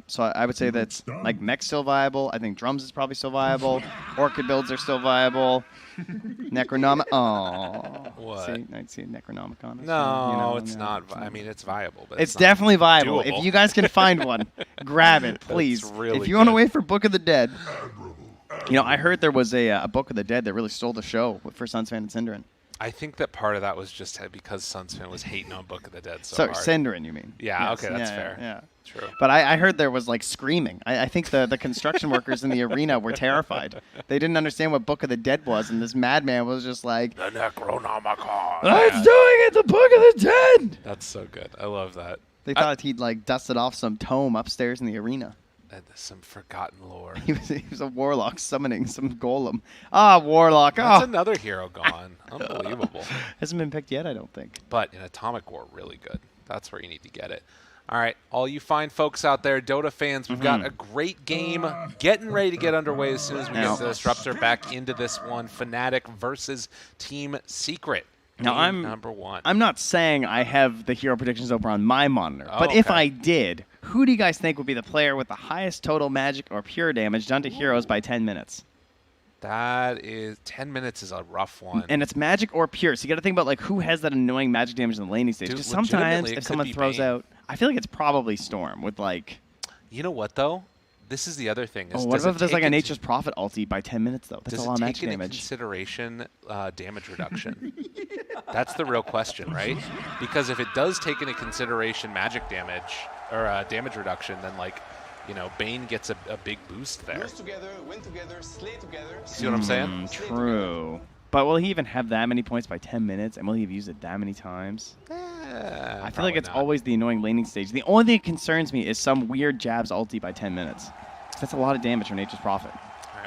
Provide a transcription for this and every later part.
So I would say that's like Mech's still viable. I think Drums is probably still viable. Orchid builds are still viable. Necronomicon. Oh, What? See, I see Necronomicon. No, it's not. I mean, it's viable, but it's definitely viable. doable. If you guys can find one, grab it, please. Really if you want to good. wait for Book of the Dead, I heard there was a Book of the Dead that really stole the show for Sunsfan and Synderen. I think that part of that was just because Sunsfan was hating on Book of the Dead so hard. Synderen, you mean? Yeah, Yes. okay, that's Yeah, fair. Yeah. True. But I heard there was like screaming. I think the construction workers in the arena were terrified. They didn't understand what Book of the Dead was, and this madman was just like, The Necronomicon. "It's doing it, the Book of the Dead!" That's so good. I love that. They thought he'd like dusted off some tome upstairs in the arena. Some forgotten lore. He was a warlock summoning some golem. Ah, warlock. That's Oh, another hero gone. Unbelievable. hasn't been picked yet, I don't think. But in Atomic War, really good. That's where you need to get it. All right, all you fine folks out there, Dota fans, we've got a great game getting ready to get underway as soon as we get the Disruptor back into this one. Fnatic versus Team Secret. Now, Game number 1. I'm not saying I have the hero predictions open on my monitor, Oh, but if okay. I did, who do you guys think would be the player with the highest total magic or pure damage done to heroes by 10 minutes? That is 10 minutes is a rough one. And it's magic or pure, so you got to think about like who has that annoying magic damage in the laning stage. Dude, Because sometimes legitimately, it if could someone be throws Bane. out, I feel like it's probably Storm with like. You know what though? This is the other thing. Is Oh, what does it if there's like take a into- Nature's Prophet ulti by 10 minutes though? That's Does a lot it of take magic into damage. consideration damage reduction? That's the real question, right? Because if it does take into consideration magic damage or damage reduction, then like, Bane gets a big boost there. Lose together, win together, slay together. See what I'm saying? True. But will he even have that many points by 10 minutes? And will he have used it that many times? I feel like it's always the annoying laning stage. The only thing that concerns me is some weird jabs ulti by 10 minutes. That's a lot of damage for Nature's Prophet.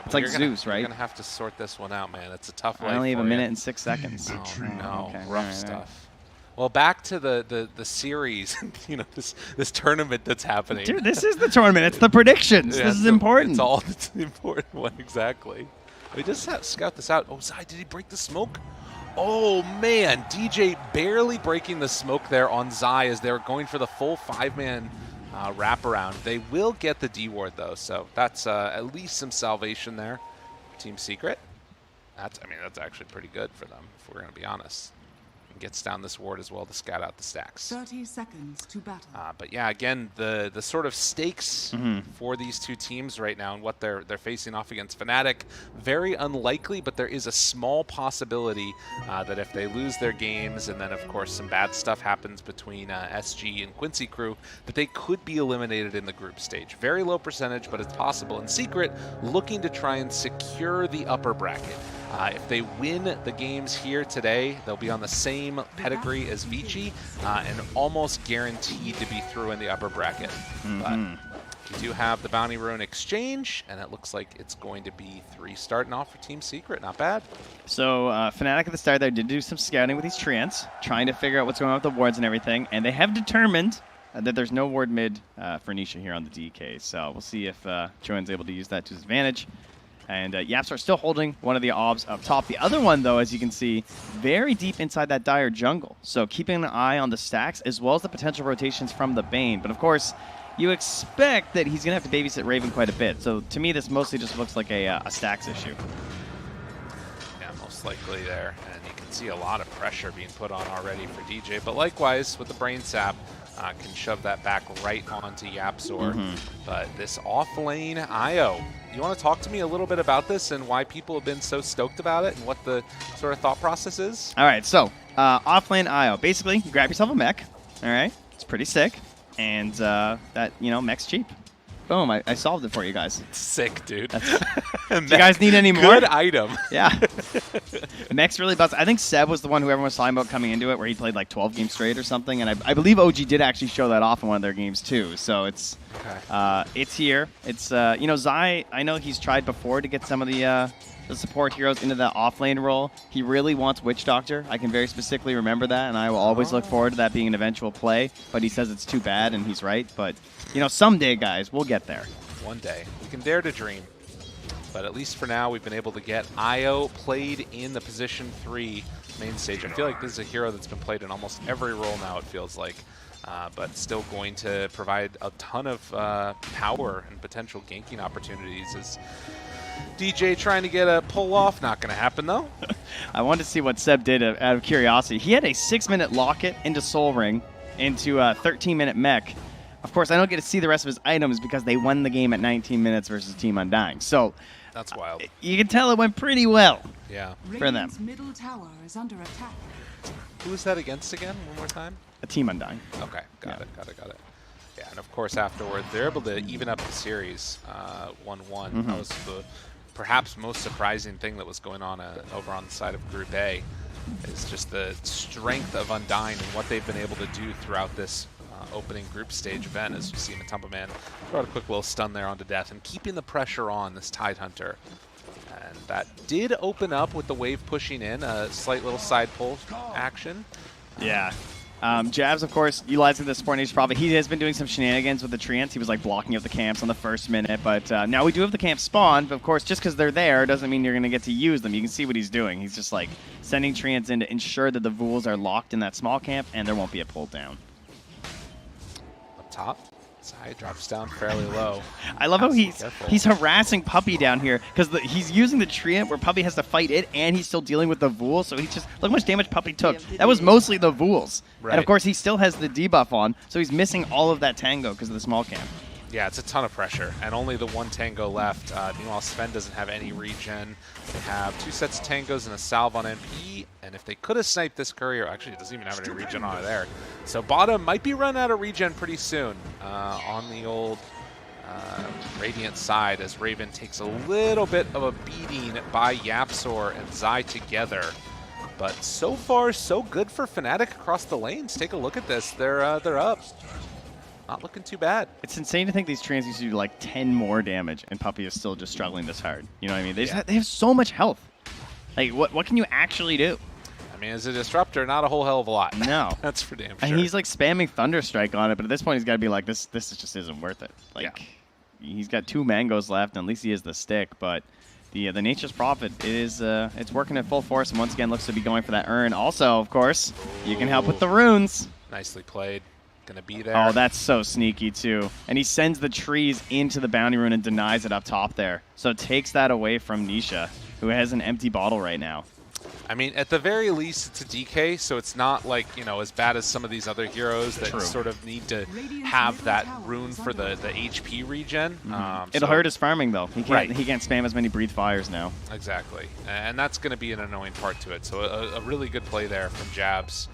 It's like Zeus, right? You're going to have to sort this one out, man. It's a tough life I only have for a you. minute and 6 seconds. Oh, no. Okay. Rough stuff. Well, back to the series, this tournament that's happening. Dude, this is the tournament. It's the predictions. Yeah, this is important. It's all the important one, exactly. We just scout this out. Oh, Zai, did he break the smoke? Oh, man. DJ barely breaking the smoke there on Zai as they're going for the full 5-man wraparound. They will get the D ward, though, so that's at least some salvation there. Team Secret. That's actually pretty good for them, if we're going to be honest. Gets down this ward as well to scout out the stacks. 30 seconds to battle. But yeah, again, the sort of stakes for these two teams right now and what they're facing off against Fnatic, very unlikely, but there is a small possibility that if they lose their games and then of course some bad stuff happens between SG and Quincy Crew, that they could be eliminated in the group stage. Very low percentage, but it's possible. In Secret, looking to try and secure the upper bracket. If they win the games here today, they'll be on the same pedigree as Vici and almost guaranteed to be through in the upper bracket. But we do have the Bounty Rune exchange, and it looks like it's going to be 3 starting off for Team Secret. Not bad. So Fnatic at the start there did do some scouting with these treants, trying to figure out what's going on with the wards and everything, and they have determined that there's no ward mid for Nisha here on the DK. So we'll see if Joan's able to use that to his advantage. And Yapstar still holding one of the obs up top. The other one, though, as you can see, very deep inside that dire jungle. So keeping an eye on the stacks as well as the potential rotations from the Bane. But, of course, you expect that he's going to have to babysit Raven quite a bit. So to me, this mostly just looks like a stacks issue. Yeah, most likely there. And you can see a lot of pressure being put on already for DJ. But likewise, with the Brain Sap, can shove that back right onto Yapzor. But this off-lane IO, you want to talk to me a little bit about this and why people have been so stoked about it and what the sort of thought process is? All right, so off-lane IO. Basically, you grab yourself a mech. All right, it's pretty sick. And that, mech's cheap. Boom, I solved it for you guys. Sick, dude. Do you guys need any more? Good item. Yeah. Mech's really bust. I think Seb was the one who everyone was talking about coming into it, where he played like 12 games straight or something. And I believe OG did actually show that off in one of their games too. So it's here. It's Zai. I know he's tried before to get some of the support heroes into that off-lane role. He really wants Witch Doctor. I can very specifically remember that, and I will always look forward to that being an eventual play. But he says it's too bad, and he's right. But someday, guys, we'll get there. One day. We can dare to dream. But at least for now, we've been able to get IO played in the position 3 main stage. I feel like this is a hero that's been played in almost every role now, it feels like. but still going to provide a ton of power and potential ganking opportunities. As DJ trying to get a pull off, not going to happen though. I wanted to see what Seb did out of curiosity. He had a 6-minute locket into Soul Ring, into a 13-minute mech. Of course, I don't get to see the rest of his items because they won the game at 19 minutes versus Team Undying. So that's wild. You can tell it went pretty well. Yeah. For them. Middle tower is under attack. Who is that against again? One more time. A Team Undying. Okay, got it. Yeah, and of course afterward they're able to even up the series 1-1. That was the perhaps most surprising thing that was going on over on the side of Group A. Is just the strength of Undying and what they've been able to do throughout this opening group stage event. As you see Matumba Man throw out a quick little stun there onto death and keeping the pressure on this Tidehunter. And that did open up with the wave pushing in, a slight little side pull action. Yeah. Jabs, of course, utilizing the support Nature's Prophet. He has been doing some shenanigans with the treants. He was like blocking up the camps on the first minute, but now we do have the camp spawn. But of course, just because they're there doesn't mean you're going to get to use them. You can see what he's doing. He's just like sending treants in to ensure that the Vools are locked in that small camp and there won't be a pull down. Up top, Zai drops down fairly low. I love how he's harassing Puppey down here because he's using the treant where Puppey has to fight it and he's still dealing with the Vool. So he's just, look how much damage Puppey took. That was mostly the Vools. Right. And of course, he still has the debuff on, so he's missing all of that tango because of the small camp. Yeah, it's a ton of pressure, and only the one tango left. Meanwhile, Sven doesn't have any regen. They have 2 sets of tangos and a salve on MP, and if they could have sniped this courier, actually it doesn't even have any regen on it there. So bottom might be running out of regen pretty soon on the old Radiant side, as Raven takes a little bit of a beating by Yapzor and Zai together. But so far, so good for Fnatic across the lanes. Take a look at this. They're up. Not looking too bad. It's insane to think these treants used to do like 10 more damage, and Puppey is still just struggling this hard. You know what I mean? They have so much health. Like, what can you actually do? I mean, as a disruptor, not a whole hell of a lot. No. That's for damn sure. And he's like spamming Thunderstrike on it, but at this point he's got to be like, this just isn't worth it. Like, he's got 2 mangoes left, and at least he has the stick, but the Nature's Prophet is it's working at full force, and once again looks to be going for that urn. Also, of course, you can help with the runes. Nicely played. Gonna be there. Oh, that's so sneaky too. And he sends the trees into the bounty rune and denies it up top there. So it takes that away from Nisha, who has an empty bottle right now. I mean, at the very least, it's a DK, so it's not like, you know, as bad as some of these other heroes that sort of need to have that rune for the HP regen. It'll hurt his farming though. He can't spam as many breathe fires now. Exactly, and that's going to be an annoying part to it. So a really good play there from Jabs.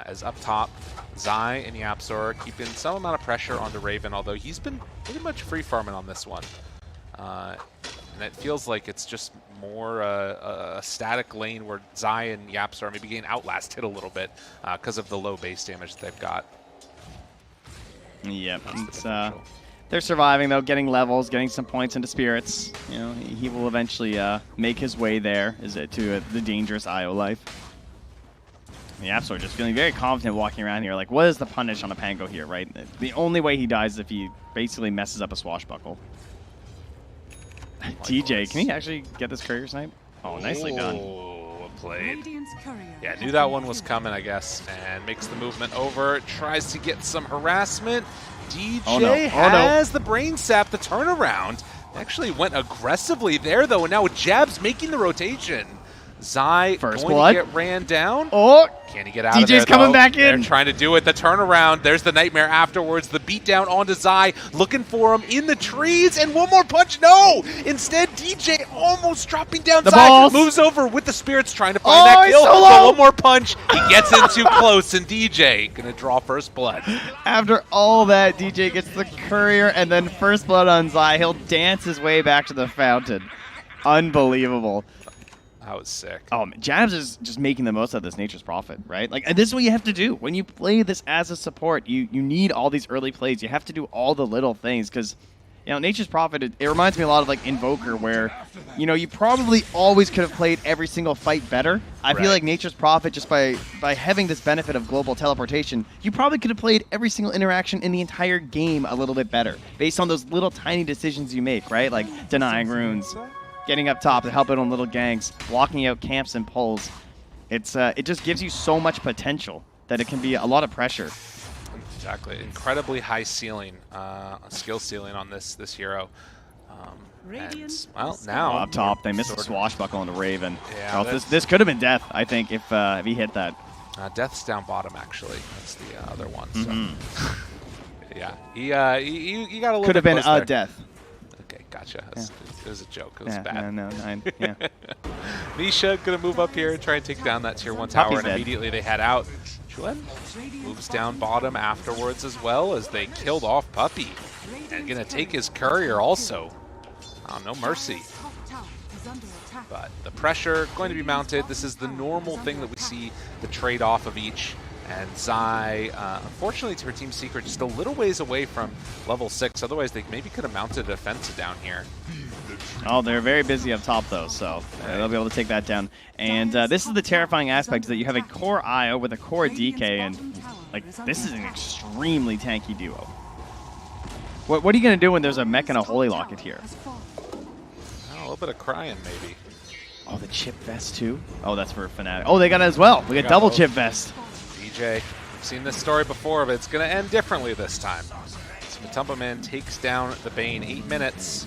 As up top, Zai and Yapzor keeping some amount of pressure onto Raven, although he's been pretty much free farming on this one. And it feels like it's just more a static lane where Zai and Yapzor are maybe getting outlasted a little bit because of the low base damage that they've got. Yep, they're surviving though, getting levels, getting some points into spirits. You know, he will eventually make his way there, to the dangerous IO life. Yapzor just feeling very confident walking around here. Like, what is the punish on a Pango here, right? The only way he dies is if he basically messes up a swashbuckle. DJ, can he actually get this courier snipe? Oh, nicely done. Well played. Yeah, knew that one was coming, I guess, and makes the movement over. Tries to get some harassment. DJ has the brain sap, the turnaround. Actually went aggressively there, though, and now with Jabs making the rotation. Zai going to get ran down. Oh, can he get out of there? DJ's coming back in. They're trying to do it. The turnaround. There's the nightmare afterwards. The beatdown onto Zai. Looking for him in the trees. And one more punch. No! Instead, DJ almost dropping down. Zai moves over with the spirits trying to find that kill. So one more punch. He gets in too close. And DJ going to draw first blood. After all that, DJ gets the courier and then first blood on Zai. He'll dance his way back to the fountain. Unbelievable. That was sick. Oh, man. Jabs is just making the most of this Nature's Prophet, right? Like, and this is what you have to do. When you play this as a support, you need all these early plays. You have to do all the little things because, you know, Nature's Prophet, it reminds me a lot of, like, Invoker where, you know, you probably always could have played every single fight better. I feel like Nature's Prophet, just by having this benefit of global teleportation, you probably could have played every single interaction in the entire game a little bit better based on those little tiny decisions you make, right? Like denying runes, getting up top to help out on little ganks, blocking out camps and pulls. It just gives you so much potential that it can be a lot of pressure. Exactly. Incredibly high ceiling, skill ceiling on this hero. And, well, now up top, they missed a swashbuckle on the Raven. Yeah, Oh, this could have been death, I think, if he hit that. Death's down bottom, actually. That's the other one. So. Yeah, he got a little could have bit been close a there. death. Okay, gotcha. It was a joke. It was Yeah, bad. no, 9. Yeah. Nisha gonna move up here and try and take down that tier 1 tower, Puppy's and dead. immediately they head out. Chuen moves down bottom afterwards as well as they killed off Puppy. And gonna take his courier also. Oh, no mercy. But the pressure going to be mounted. This is the normal thing that we see, the trade-off of each. And Zai, unfortunately to her Team Secret, just a little ways away from level 6. Otherwise, they maybe could have mounted a defensive down here. Oh, they're very busy up top, though, so they'll be able to take that down. And this is the terrifying aspect, is that you have a core IO with a core DK, and like this is an extremely tanky duo. What are you going to do when there's a mech and a Holy Locket here? A little bit of crying, maybe. Oh, the chip vest, too? Oh, that's for Fnatic. Oh, they got it as well. We got double chip vest. DJ, we've seen this story before, but it's going to end differently this time. So Matumba Man takes down the Bane, 8 minutes,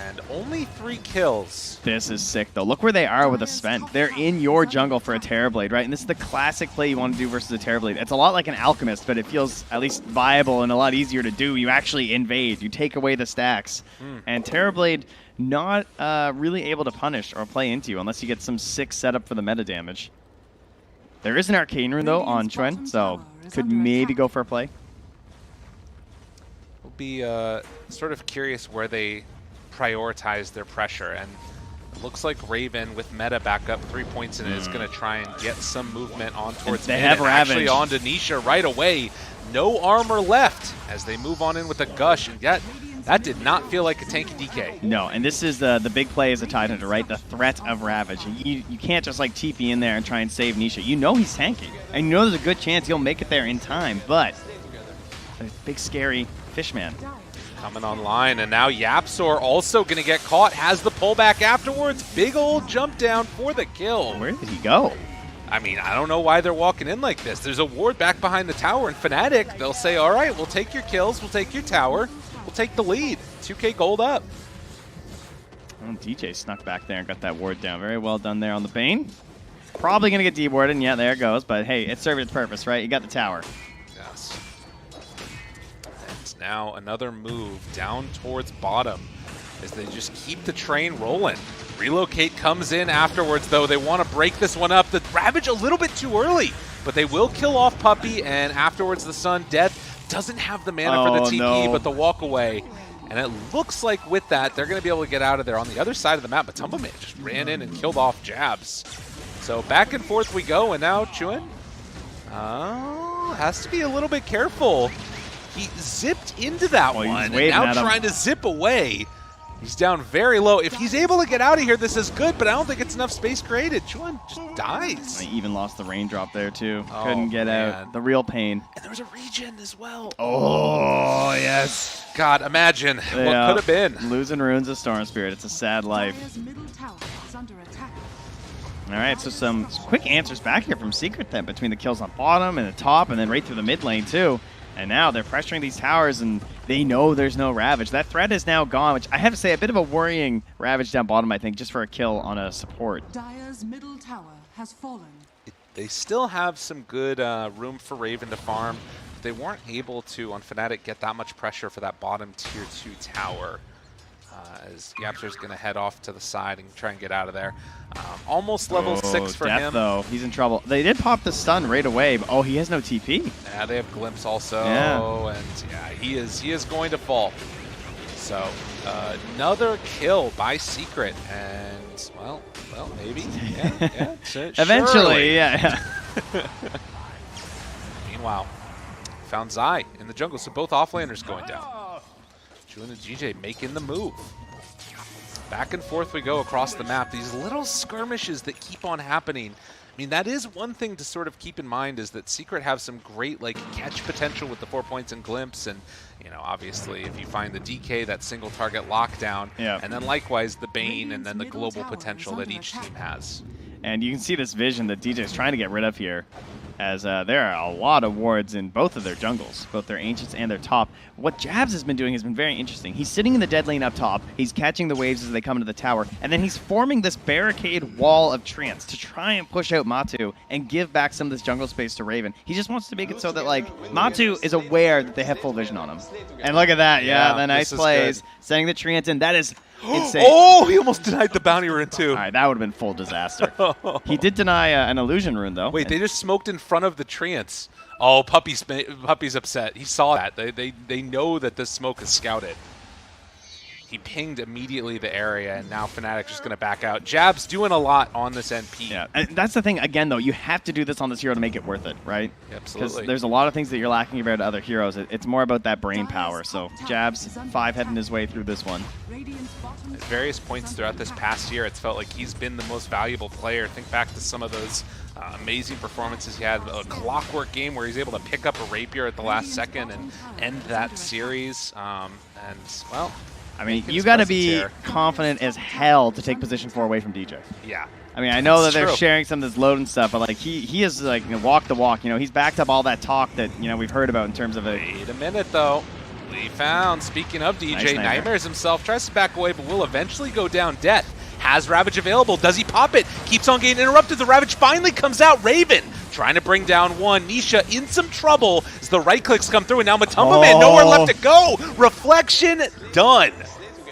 and only 3 kills. This is sick, though. Look where they are with a Sven. They're in your jungle for a Terrorblade, right? And this is the classic play you want to do versus a Terrorblade. It's a lot like an Alchemist, but it feels at least viable and a lot easier to do. You actually invade. You take away the stacks. And Terrorblade not really able to punish or play into you unless you get some sick setup for the meta damage. There is an Arcane Rune, though, on Chuen, so could maybe go for a play. We'll be sort of curious where they prioritize their pressure, and it looks like Raven with meta back up 3 points in it is going to try and get some movement on towards they mid, have and Ravage. actually on to Nisha right away. No armor left as they move on in with a gush, and yet that did not feel like a tanky DK. No, and this is the big play as a Tidehunter, right? The threat of Ravage. You can't just like TP in there and try and save Nisha. You know he's tanking, and you know there's a good chance he'll make it there in time, but a big scary Fishman. Coming online, and now Yapsor also going to get caught, has the pullback afterwards. Big old jump down for the kill. Where did he go? I mean, I don't know why they're walking in like this. There's a ward back behind the tower, and Fnatic, they'll say, all right, we'll take your kills, we'll take your tower, we'll take the lead. 2K gold up. Well, DJ snuck back there and got that ward down. Very well done there on the Bane. Probably going to get dewarded, and yeah, there it goes. But hey, it served its purpose, right? You got the tower. Yes. And now another move down towards bottom as they just keep the train rolling. Relocate comes in afterwards, though. They want to break this one up. The Ravage a little bit too early, but they will kill off Puppy, and afterwards the Sun. Death doesn't have the mana for the TP, but the walk away. And it looks like with that, they're going to be able to get out of there. On the other side of the map, Matumba Man just ran in and killed off Jabs. So back and forth we go, and now Chuen has to be a little bit careful. He zipped into that one, and now trying to zip away. He's down very low. If he's able to get out of here, this is good, but I don't think it's enough space created. Chuen just dies. They even lost the raindrop there, too. Couldn't get out. The real pain. And there was a regen as well. Oh, yes. God, imagine what could have been. Losing runes of Storm Spirit. It's a sad life. All right, so some quick answers back here from Secret then between the kills on bottom and the top and then right through the mid lane, too. And now they're pressuring these towers, and they know there's no Ravage. That threat is now gone, which I have to say, a bit of a worrying Ravage down bottom, I think, just for a kill on a support. Dire's middle tower has fallen. They still have some good room for Raven to farm. They weren't able to, on Fnatic, get that much pressure for that bottom tier 2 tower. As Yapsor's going to head off to the side and try and get out of there. Almost level 6 for Death, him. Though. He's in trouble. They did pop the stun right away, but he has no TP. Yeah, they have Glimpse also, Yeah. and yeah, he is going to fall. So another kill by Secret, and well, maybe, yeah, Eventually, yeah. Meanwhile, found Zai in the jungle, so both offlaners going down. Chuen and GJ making the move. Back and forth we go across the map. These little skirmishes that keep on happening. I mean, that is one thing to sort of keep in mind, is that Secret have some great catch potential with the 4 points and Glimpse, and obviously if you find the DK, that single target lockdown, and then likewise the Bane, and then the global potential that each team has. And you can see this vision that DJ is trying to get rid of here. as there are a lot of wards in both of their jungles, both their Ancients and their top. What Jabs has been doing has been very interesting. He's sitting in the dead lane up top, he's catching the waves as they come into the tower, and then he's forming this barricade wall of Trance to try and push out Matu and give back some of this jungle space to Raven. He just wants to make it so that, like, Matu is aware that they have full vision on him. And look at that, yeah, the nice plays, setting the Trance in. That is insane. Oh, he almost denied the bounty rune too. All right, that would have been full disaster. He did deny an illusion rune, though. Wait, they just smoked in front of the Trance. Oh, Puppy's upset. He saw that. They know that this smoke is scouted. He pinged immediately the area, and now Fnatic just going to back out. Jab's doing a lot on this NP. Yeah, and that's the thing. Again, though, you have to do this on this hero to make it worth it, right? Absolutely. Because there's a lot of things that you're lacking compared to other heroes. It's more about that brain power. So Jab's 5 heading his way through this one. At various points throughout this past year, it's felt like he's been the most valuable player. Think back to some of those amazing performances he had. A clockwork game where he's able to pick up a rapier at the last second and end that series. Well, I mean, you got to be confident as hell to take position 4 away from DJ. Yeah. I mean, I know that they're true. sharing some of this load and stuff, but like he is like, you know, walk the walk. You know, he's backed up all that talk that, you know, we've heard about in terms of a. Wait a minute, though. We found, speaking of DJ, Nice Nightmares himself tries to back away, but will eventually go down. Death has Ravage available. Does he pop it? Keeps on getting interrupted. The Ravage finally comes out. Raven trying to bring down one. Nisha in some trouble as the right clicks come through, and now Matumba Man nowhere left to go. Reflection done.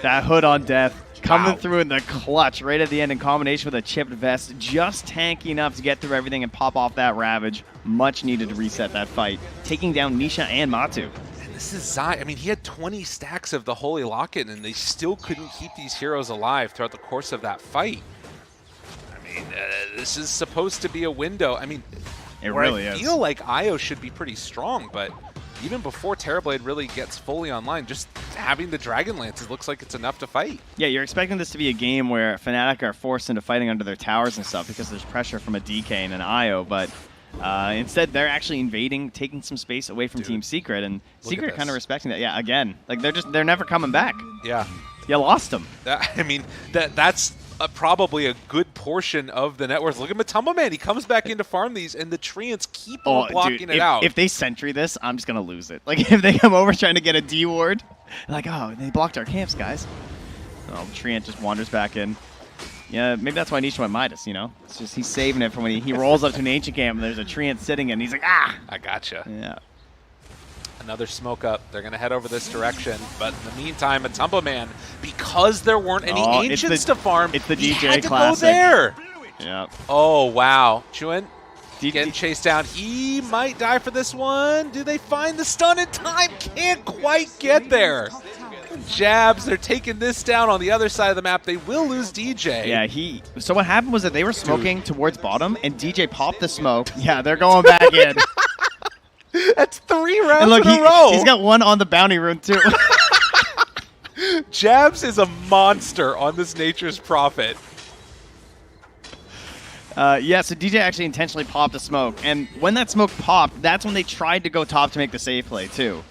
That hood on Death coming through in the clutch right at the end in combination with a chipped vest. Just tanky enough to get through everything and pop off that Ravage. Much needed to reset that fight. Taking down Nisha and Matu. This is Zai. I mean, he had 20 stacks of the Holy Locket, and they still couldn't keep these heroes alive throughout the course of that fight. I mean, this is supposed to be a window. I mean, it really is. I feel like Io should be pretty strong, but even before Terrorblade really gets fully online, just having the Dragon Lances looks like it's enough to fight. Yeah, you're expecting this to be a game where Fnatic are forced into fighting under their towers and stuff because there's pressure from a DK and an IO, but instead they're actually invading, taking some space away from Team Secret, and Secret kind of respecting that. Yeah, again, like they're never coming back. Yeah. You lost them. I mean, that's probably a good portion of the net worth. Look at Matumba Man. He comes back in to farm these, and the Treants keep on blocking it out. If they sentry this, I'm just going to lose it. Like, if they come over trying to get a D ward, like, oh, they blocked our camps, guys. Oh, Treant just wanders back in. Yeah, maybe that's why Nisha went Midas, you know? It's just he's saving it from when he rolls up to an Ancient camp and there's a Treant sitting in, and he's like, ah! I gotcha. Yeah. Another smoke up. They're going to head over this direction. But in the meantime, Matumba Man, because there weren't any Ancients to farm, it's the DJ he had to classic. go there. Yeah. Oh, wow. Chuan getting chased down. He might die for this one. Do they find the stun in time? Can't quite get there. Jabs, they're taking this down on the other side of the map. They will lose DJ. Yeah, so what happened was that they were smoking towards bottom, and DJ popped the smoke. Yeah, they're going back in. That's 3 rounds and look, in a row. He's got one on the bounty rune, too. Jabs is a monster on this Nature's Prophet. Yeah, so DJ actually intentionally popped a smoke, and when that smoke popped, that's when they tried to go top to make the save play, too.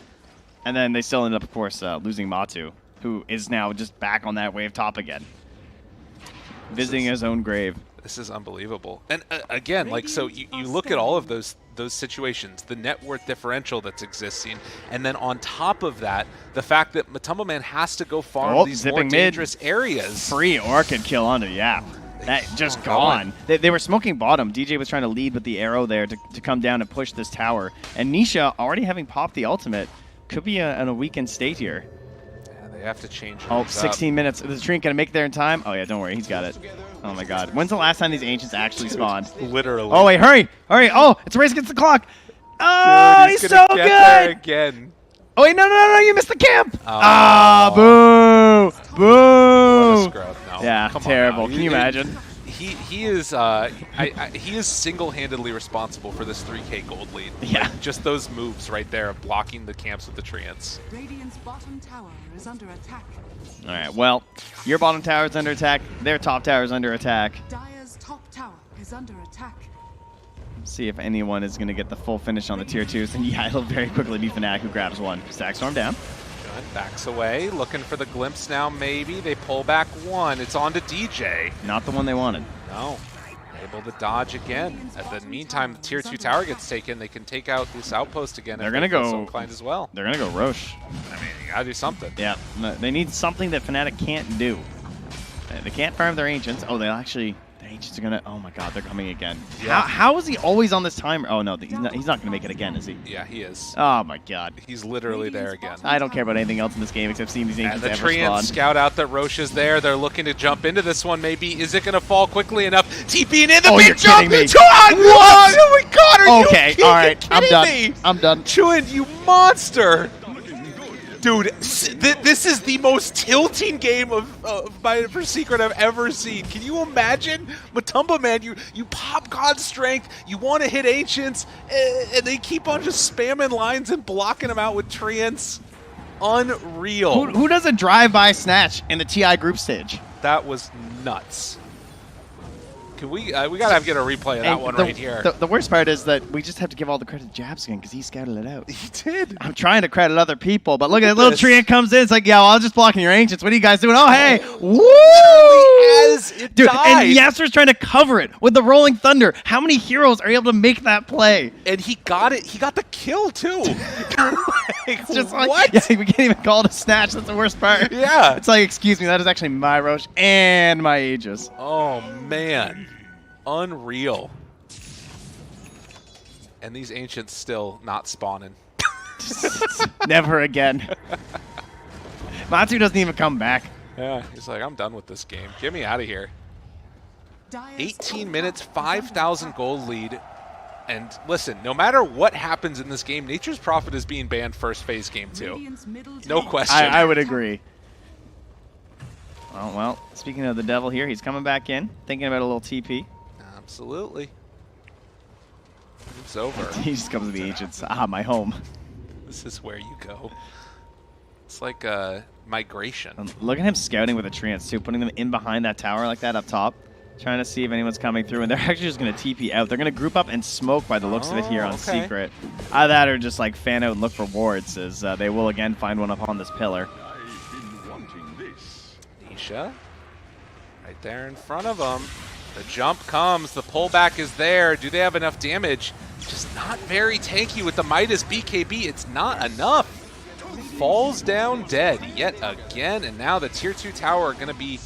And then they still ended up, of course, losing Matu, who is now just back on that wave top again. Visiting his own grave. This is unbelievable. And again, like, so you look at all of those situations, the net worth differential that's existing, and then on top of that, the fact that Matumba Man has to go farm these more dangerous areas. Free Orchid kill onto Yap. That just gone. They were smoking bottom. DJ was trying to lead with the arrow there to come down and push this tower. And Nisha, already having popped the ultimate, could be in a weakened state here. Yeah, they have to change. 16 minutes. Is the Treant going to make it there in time? Oh, yeah, don't worry. He's got it. Oh, my God. When's the last time these Ancients actually spawned? Literally. Oh, wait, hurry. Hurry. Oh, it's a race against the clock. Oh, he's so good. There again. Oh, wait, no, you missed the camp. Boo. Boo. What a scrub. No, yeah, terrible. Can you imagine? He is he is single-handedly responsible for this 3K gold lead. Yeah. Like, just those moves right there of blocking the camps with the Treants. Radiant's bottom tower is under attack. All right, well, your bottom tower is under attack. Their top tower is under attack. Dire's top tower is under attack. See if anyone is going to get the full finish on the tier 2s. And yeah, it'll very quickly be Fnatic who grabs one. Stack Storm down. Good. Backs away, looking for the glimpse now maybe. They pull back one. It's on to DJ. Not the one they wanted. No. Able to dodge again. At the meantime, the tier 2 tower gets taken. They can take out this outpost again. They're gonna go so inclined as well. They're gonna go Roche. I mean, you gotta do something. Yeah, they need something that Fnatic can't do. They can't farm their ancients. Oh, they actually. The ancients are gonna. Oh my God, they're coming again. Yeah. How is he always on this timer? Oh no, he's not gonna make it again, is he? Yeah, he is. Oh my God. He's literally there again. I don't care about anything else in this game except seeing these And ancients the ever spawn. Treants scout out that Roche is there. They're looking to jump into this one. Maybe is it going to fall quickly enough? TPing in the Oh, big you're jump. kidding me. Chuan! What? Oh my God! Are Okay, you all right, I'm done. Me? I'm done. Chuan, you monster! Dude, this is the most tilting game for Secret I've ever seen. Can you imagine? Matumba, man, you pop God's Strength, you want to hit Ancients, and they keep on just spamming lines and blocking them out with Treants. Unreal. Who does a drive-by snatch in the TI group stage? That was nuts. Can we gotta get a replay of that one right here. The worst part is that we just have to give all the credit to Jabs again because he scouted it out. He did. I'm trying to credit other people, but look at that little Treant comes in. It's like, yeah, well, I'm just blocking your ancients. What are you guys doing? Oh, hey, woo! As it Dude, died. and Yasser's trying to cover it with the Rolling Thunder. How many heroes are able to make that play? And he got it. He got the kill too. It's just what? like, yeah, we can't even call it a snatch. That's the worst part. Yeah. It's like, excuse me, that is actually my Roche and my Aegis. Oh man, unreal. And these ancients still not spawning. Never again. Matsu doesn't even come back. Yeah, he's like, I'm done with this game. Get me out of here. Dire's 18 top minutes, tower is 5,000 under gold lead. And listen, no matter what happens in this game, Nature's Prophet is being banned first phase game attack. 2. Radiant's middle No tower question. I would agree. Oh, well, speaking of the devil here, he's coming back in, thinking about a little TP. Absolutely. It's over. He just comes to the ancients. Ah, my home. This is where you go. It's like a migration. Look at him scouting with the treants, too, putting them in behind that tower like that up top, trying to see if anyone's coming through, and they're actually just going to TP out. They're going to group up and smoke by the looks of it here on okay. Secret. Either that or just like fan out and look for wards, as they will again find one up on this pillar. Nisha, right there in front of them. The jump comes, the pullback is there. Do they have enough damage? Just not very tanky with the Midas BKB. It's not enough. Falls down dead yet again, and now the tier 2 tower are going to be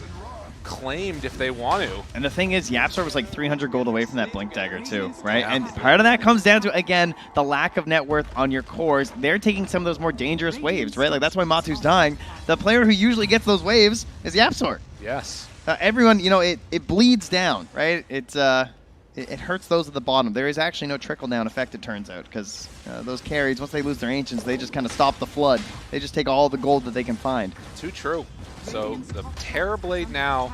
claimed if they want to. And the thing is, Yapsor was like 300 gold away from that Blink Dagger too, right? Yeah. And part of that comes down to, again, the lack of net worth on your cores. They're taking some of those more dangerous waves, right? Like, that's why Matu's dying. The player who usually gets those waves is Yapsor. Yes. Everyone, you know, it bleeds down, right? It hurts those at the bottom. There is actually no trickle-down effect, it turns out, because those carries, once they lose their ancients, they just kind of stop the flood. They just take all the gold that they can find. Too true. So the Terrorblade now,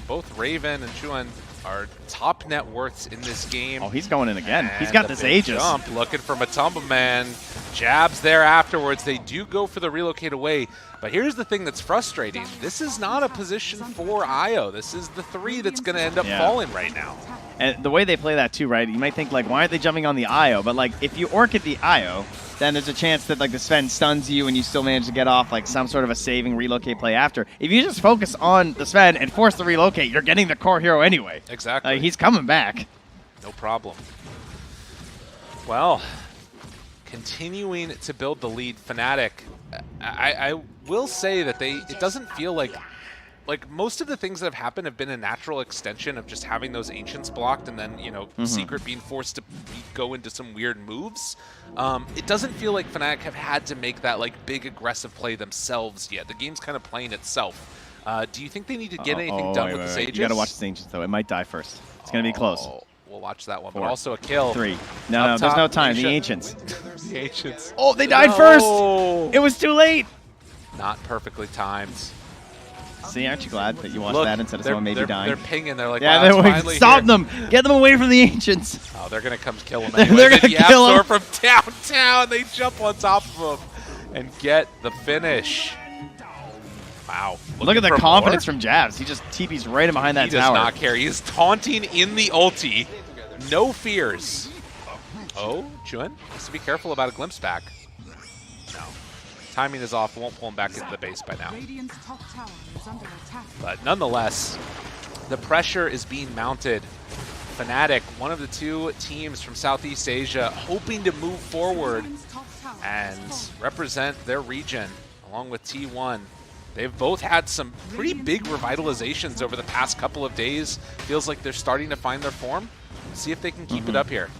both Raven and Chuan are top net worths in this game. Oh, he's going in again. And he's got the this big Aegis. Jump, looking for Matumba, man. Jabs there afterwards. They do go for the relocate away. But here's the thing that's frustrating. This is not a position for Io. This is the 3 that's going to end up falling right now. And the way they play that too, right? You might think, like, why aren't they jumping on the Io? But, like, if you orchid the Io, then there's a chance that, like, the Sven stuns you and you still manage to get off, like, some sort of a saving relocate play after. If you just focus on the Sven and force the relocate, you're getting the core hero anyway. Exactly. He's coming back. No problem. Well, continuing to build the lead, Fnatic, I will say that it doesn't feel like most of the things that have happened have been a natural extension of just having those ancients blocked and then, Secret being forced to go into some weird moves. It doesn't feel like Fnatic have had to make that like big aggressive play themselves yet. The game's kind of playing itself. Do you think they need to get anything done with this Aegis? You gotta watch this Aegis though. It might die first. It's gonna be close. We'll watch that one. 4, but also a kill. 3. No, there's no time. The Ancients. The Ancients. Oh, they died first! It was too late! Not perfectly timed. See, aren't you glad that you watched that instead of someone maybe dying? They're pinging. They're like, yeah, wow, they're stop them! Get them away from the Ancients! Oh, they're going to come kill them They're anyway. going to kill them! from downtown. They jump on top of them and get the finish. Wow. Look at the confidence from Jabs. He just TP's right in behind that tower. He does not care. He is taunting in the ulti. No fears. Oh, Chuan has to be careful about a glimpse back. No. Timing is off. Won't pull him back into the base by now. Radiant's top tower is under attack. But nonetheless, the pressure is being mounted. Fnatic, one of the two teams from Southeast Asia, hoping to move forward and represent their region, along with T1. They've both had some pretty big revitalizations over the past couple of days. Feels like they're starting to find their form. See if they can keep it up here.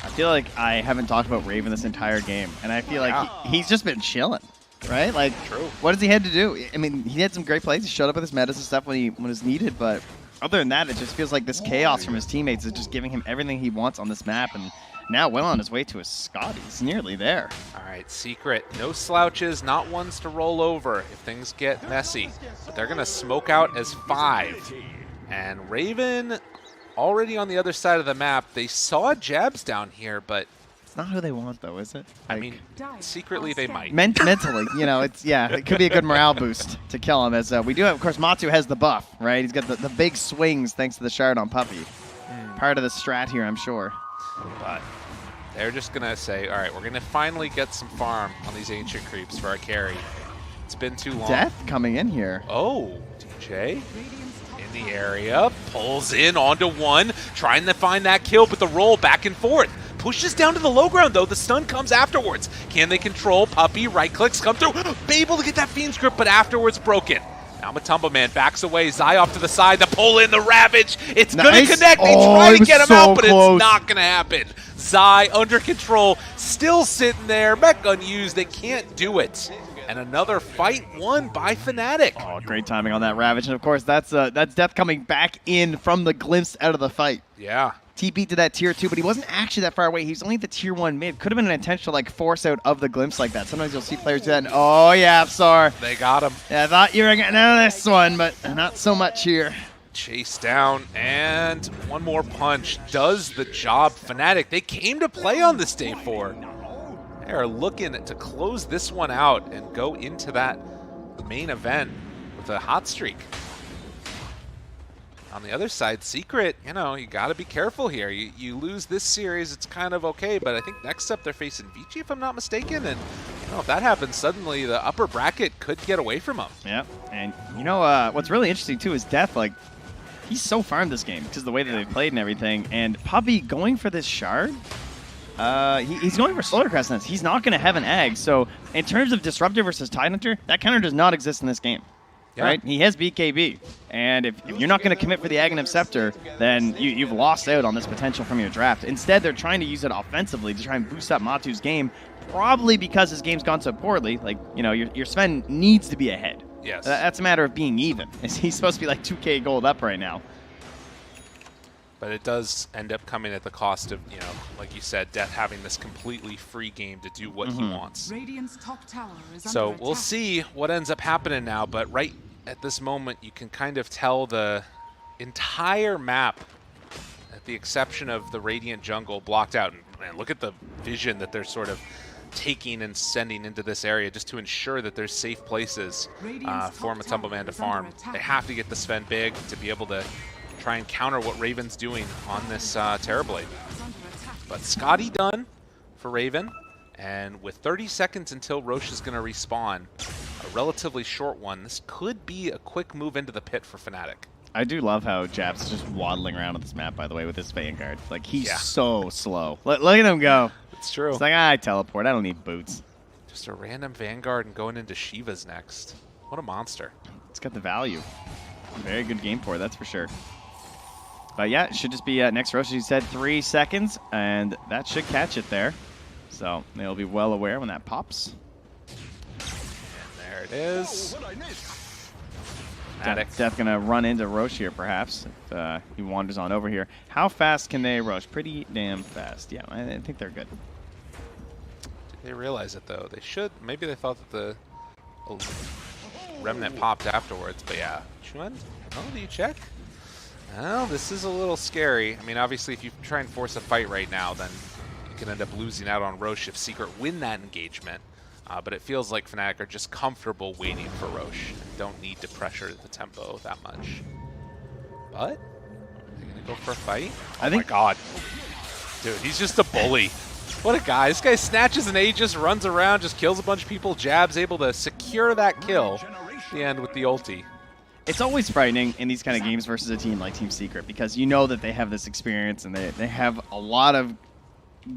I feel like I haven't talked about Raven this entire game, and I feel like he's just been chilling, right? Like, True. What does he have to do? I mean, he had some great plays. He showed up with his metas and stuff when it was needed, but other than that, it just feels like this chaos from his teammates is just giving him everything he wants on this map, and now well on his way to a Scotty. He's nearly there. All right, Secret, no slouches, not ones to roll over if things get messy. But they're going to smoke out as 5. And Raven already on the other side of the map. They saw Jabs down here, but It's not who they want, though, is it? Like, I mean, secretly they might. mentally, you know, it could be a good morale boost to kill him. As we do have, of course, Matu has the buff, right? He's got the big swings thanks to the shard on Puppey. Part of the strat here, I'm sure. But they're just going to say, all right, we're going to finally get some farm on these ancient creeps for our carry. It's been too long. Death coming in here. Oh, DJ in the area, pulls in onto one, trying to find that kill, but the roll back and forth. Pushes down to the low ground, though. The stun comes afterwards. Can they control? Puppey, right clicks, come through. Be able to get that Fiend's Grip, but afterwards broken. Now Matumba Man backs away. Zai off to the side. The pull in, the Ravage. It's going to connect. They try to get him out, but it's not going to happen. Zai under control, still sitting there. Mech unused. They can't do it. And another fight won by Fnatic. Oh, great timing on that Ravage. And, of course, that's Death coming back in from the glimpse out of the fight. Yeah. TP to that tier 2, but he wasn't actually that far away. He was only at the tier 1 mid. Could have been an intentional like force out of the glimpse like that. Sometimes you'll see players do that. And, oh, yeah, Apsar. They got him. Yeah, I thought you were getting out of this one, but not so much here. Chase down, and one more punch does the job. Fnatic, they came to play on this day 4. They are looking to close this one out and go into that main event with a hot streak. On the other side, Secret, you know, you got to be careful here. You lose this series, it's kind of okay, but I think next up they're facing Vici, if I'm not mistaken, and you know, if that happens, suddenly the upper bracket could get away from them. Yeah, and you know what's really interesting too is Death, like, he's so farmed this game because of the way that they played and everything, and Puppey going for this shard, he's going for Solar Crest Nets. He's not going to have an egg, so in terms of Disruptor versus Tidehunter, that counter does not exist in this game. Yeah. Right? He has BKB. And if you're not going to commit for the Aghanim Scepter, then you've lost out on this potential from your draft. Instead, they're trying to use it offensively to try and boost up Matu's game, probably because his game's gone so poorly. Like, you know, your Sven needs to be ahead. Yes. That's a matter of being even. He's supposed to be like 2K gold up right now. But it does end up coming at the cost of, you know, like you said, Death having this completely free game to do what he wants. Radiant's top tower is So under we'll attack. see what ends up happening now, but right at this moment you can kind of tell the entire map, at the exception of the Radiant jungle, blocked out. And man, look at the vision that they're sort of taking and sending into this area just to ensure that there's safe places for Matumba Man to farm. They have to get the Sven big to be able to try and counter what Raven's doing on this Terrorblade. But Scotty done for Raven, and with 30 seconds until Roche is going to respawn, a relatively short one, this could be a quick move into the pit for Fnatic. I do love how Jab's just waddling around on this map, by the way, with his Vanguard. Like, he's so slow. Look at him go. It's true. It's like, I teleport. I don't need boots. Just a random Vanguard and going into Shiva's next. What a monster. It's got the value. Very good game for it, that's for sure. But yeah, it should just be next Roche. You said 3 seconds, and that should catch it there. So they'll be well aware when that pops. And there it is. Death gonna run into Roche here, perhaps, if he wanders on over here. How fast can they Roche? Pretty damn fast. Yeah, I think they're good. Did they realize it, though? They should. Maybe they thought that the Remnant popped afterwards, but yeah. Chuan? Oh, do you check? Well, this is a little scary. I mean, obviously, if you try and force a fight right now, then you can end up losing out on Roche if Secret win that engagement. But it feels like Fnatic are just comfortable waiting for Roche and don't need to pressure the tempo that much. But, they're going to go for a fight? Oh my god. Dude, he's just a bully. What a guy. This guy snatches an Aegis, runs around, just kills a bunch of people, Jab's able to secure that kill at the end with the ulti. It's always frightening in these kind of games versus a team like Team Secret because you know that they have this experience and they have a lot of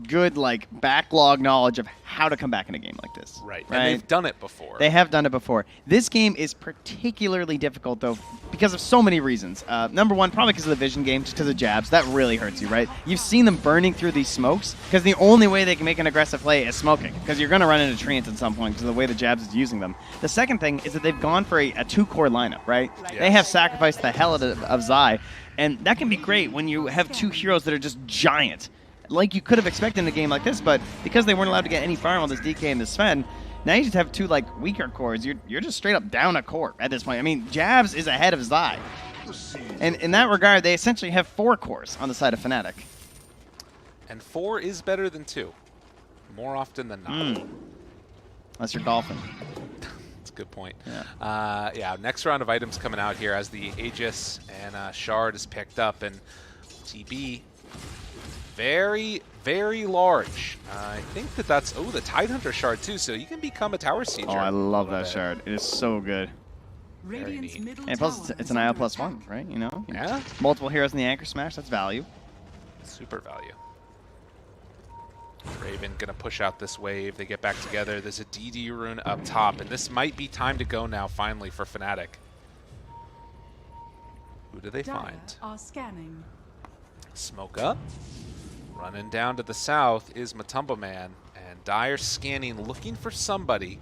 good like backlog knowledge of how to come back in a game like this. Right. And they've done it before. They have done it before. This game is particularly difficult though because of so many reasons. Number one, probably because of the vision game, just because of jabs. That really hurts you, right? You've seen them burning through these smokes because the only way they can make an aggressive play is smoking because you're going to run into treants at some point because of the way the jabs is using them. The second thing is that they've gone for a 2-core lineup, right? Yes. They have sacrificed the hell out of Zai, and that can be great when you have two heroes that are just giant. Like you could have expected in a game like this, but because they weren't allowed to get any farm on this DK and this Sven, now you just have two like weaker cores. You're just straight up down a core at this point. I mean, Jabs is ahead of Zai. And in that regard, they essentially have 4 cores on the side of Fnatic. And 4 is better than 2, more often than not. Unless you're Dolphin. That's a good point. Yeah. Yeah, next round of items coming out here as the Aegis and Shard is picked up, and TB very, very large. I think that's, the Tidehunter Shard too, so you can become a Tower Sieger. Oh, I love that Shard. It is so good. Very neat. And plus, it's an IL +1, right? You know? Yeah. Multiple heroes in the Anchor Smash, that's value. Super value. Raven gonna push out this wave. They get back together. There's a DD rune up top, and this might be time to go now, finally, for Fnatic. Who do they find? Are scanning. Smoke up. Running down to the south is Matumba Man, and Dire scanning, looking for somebody.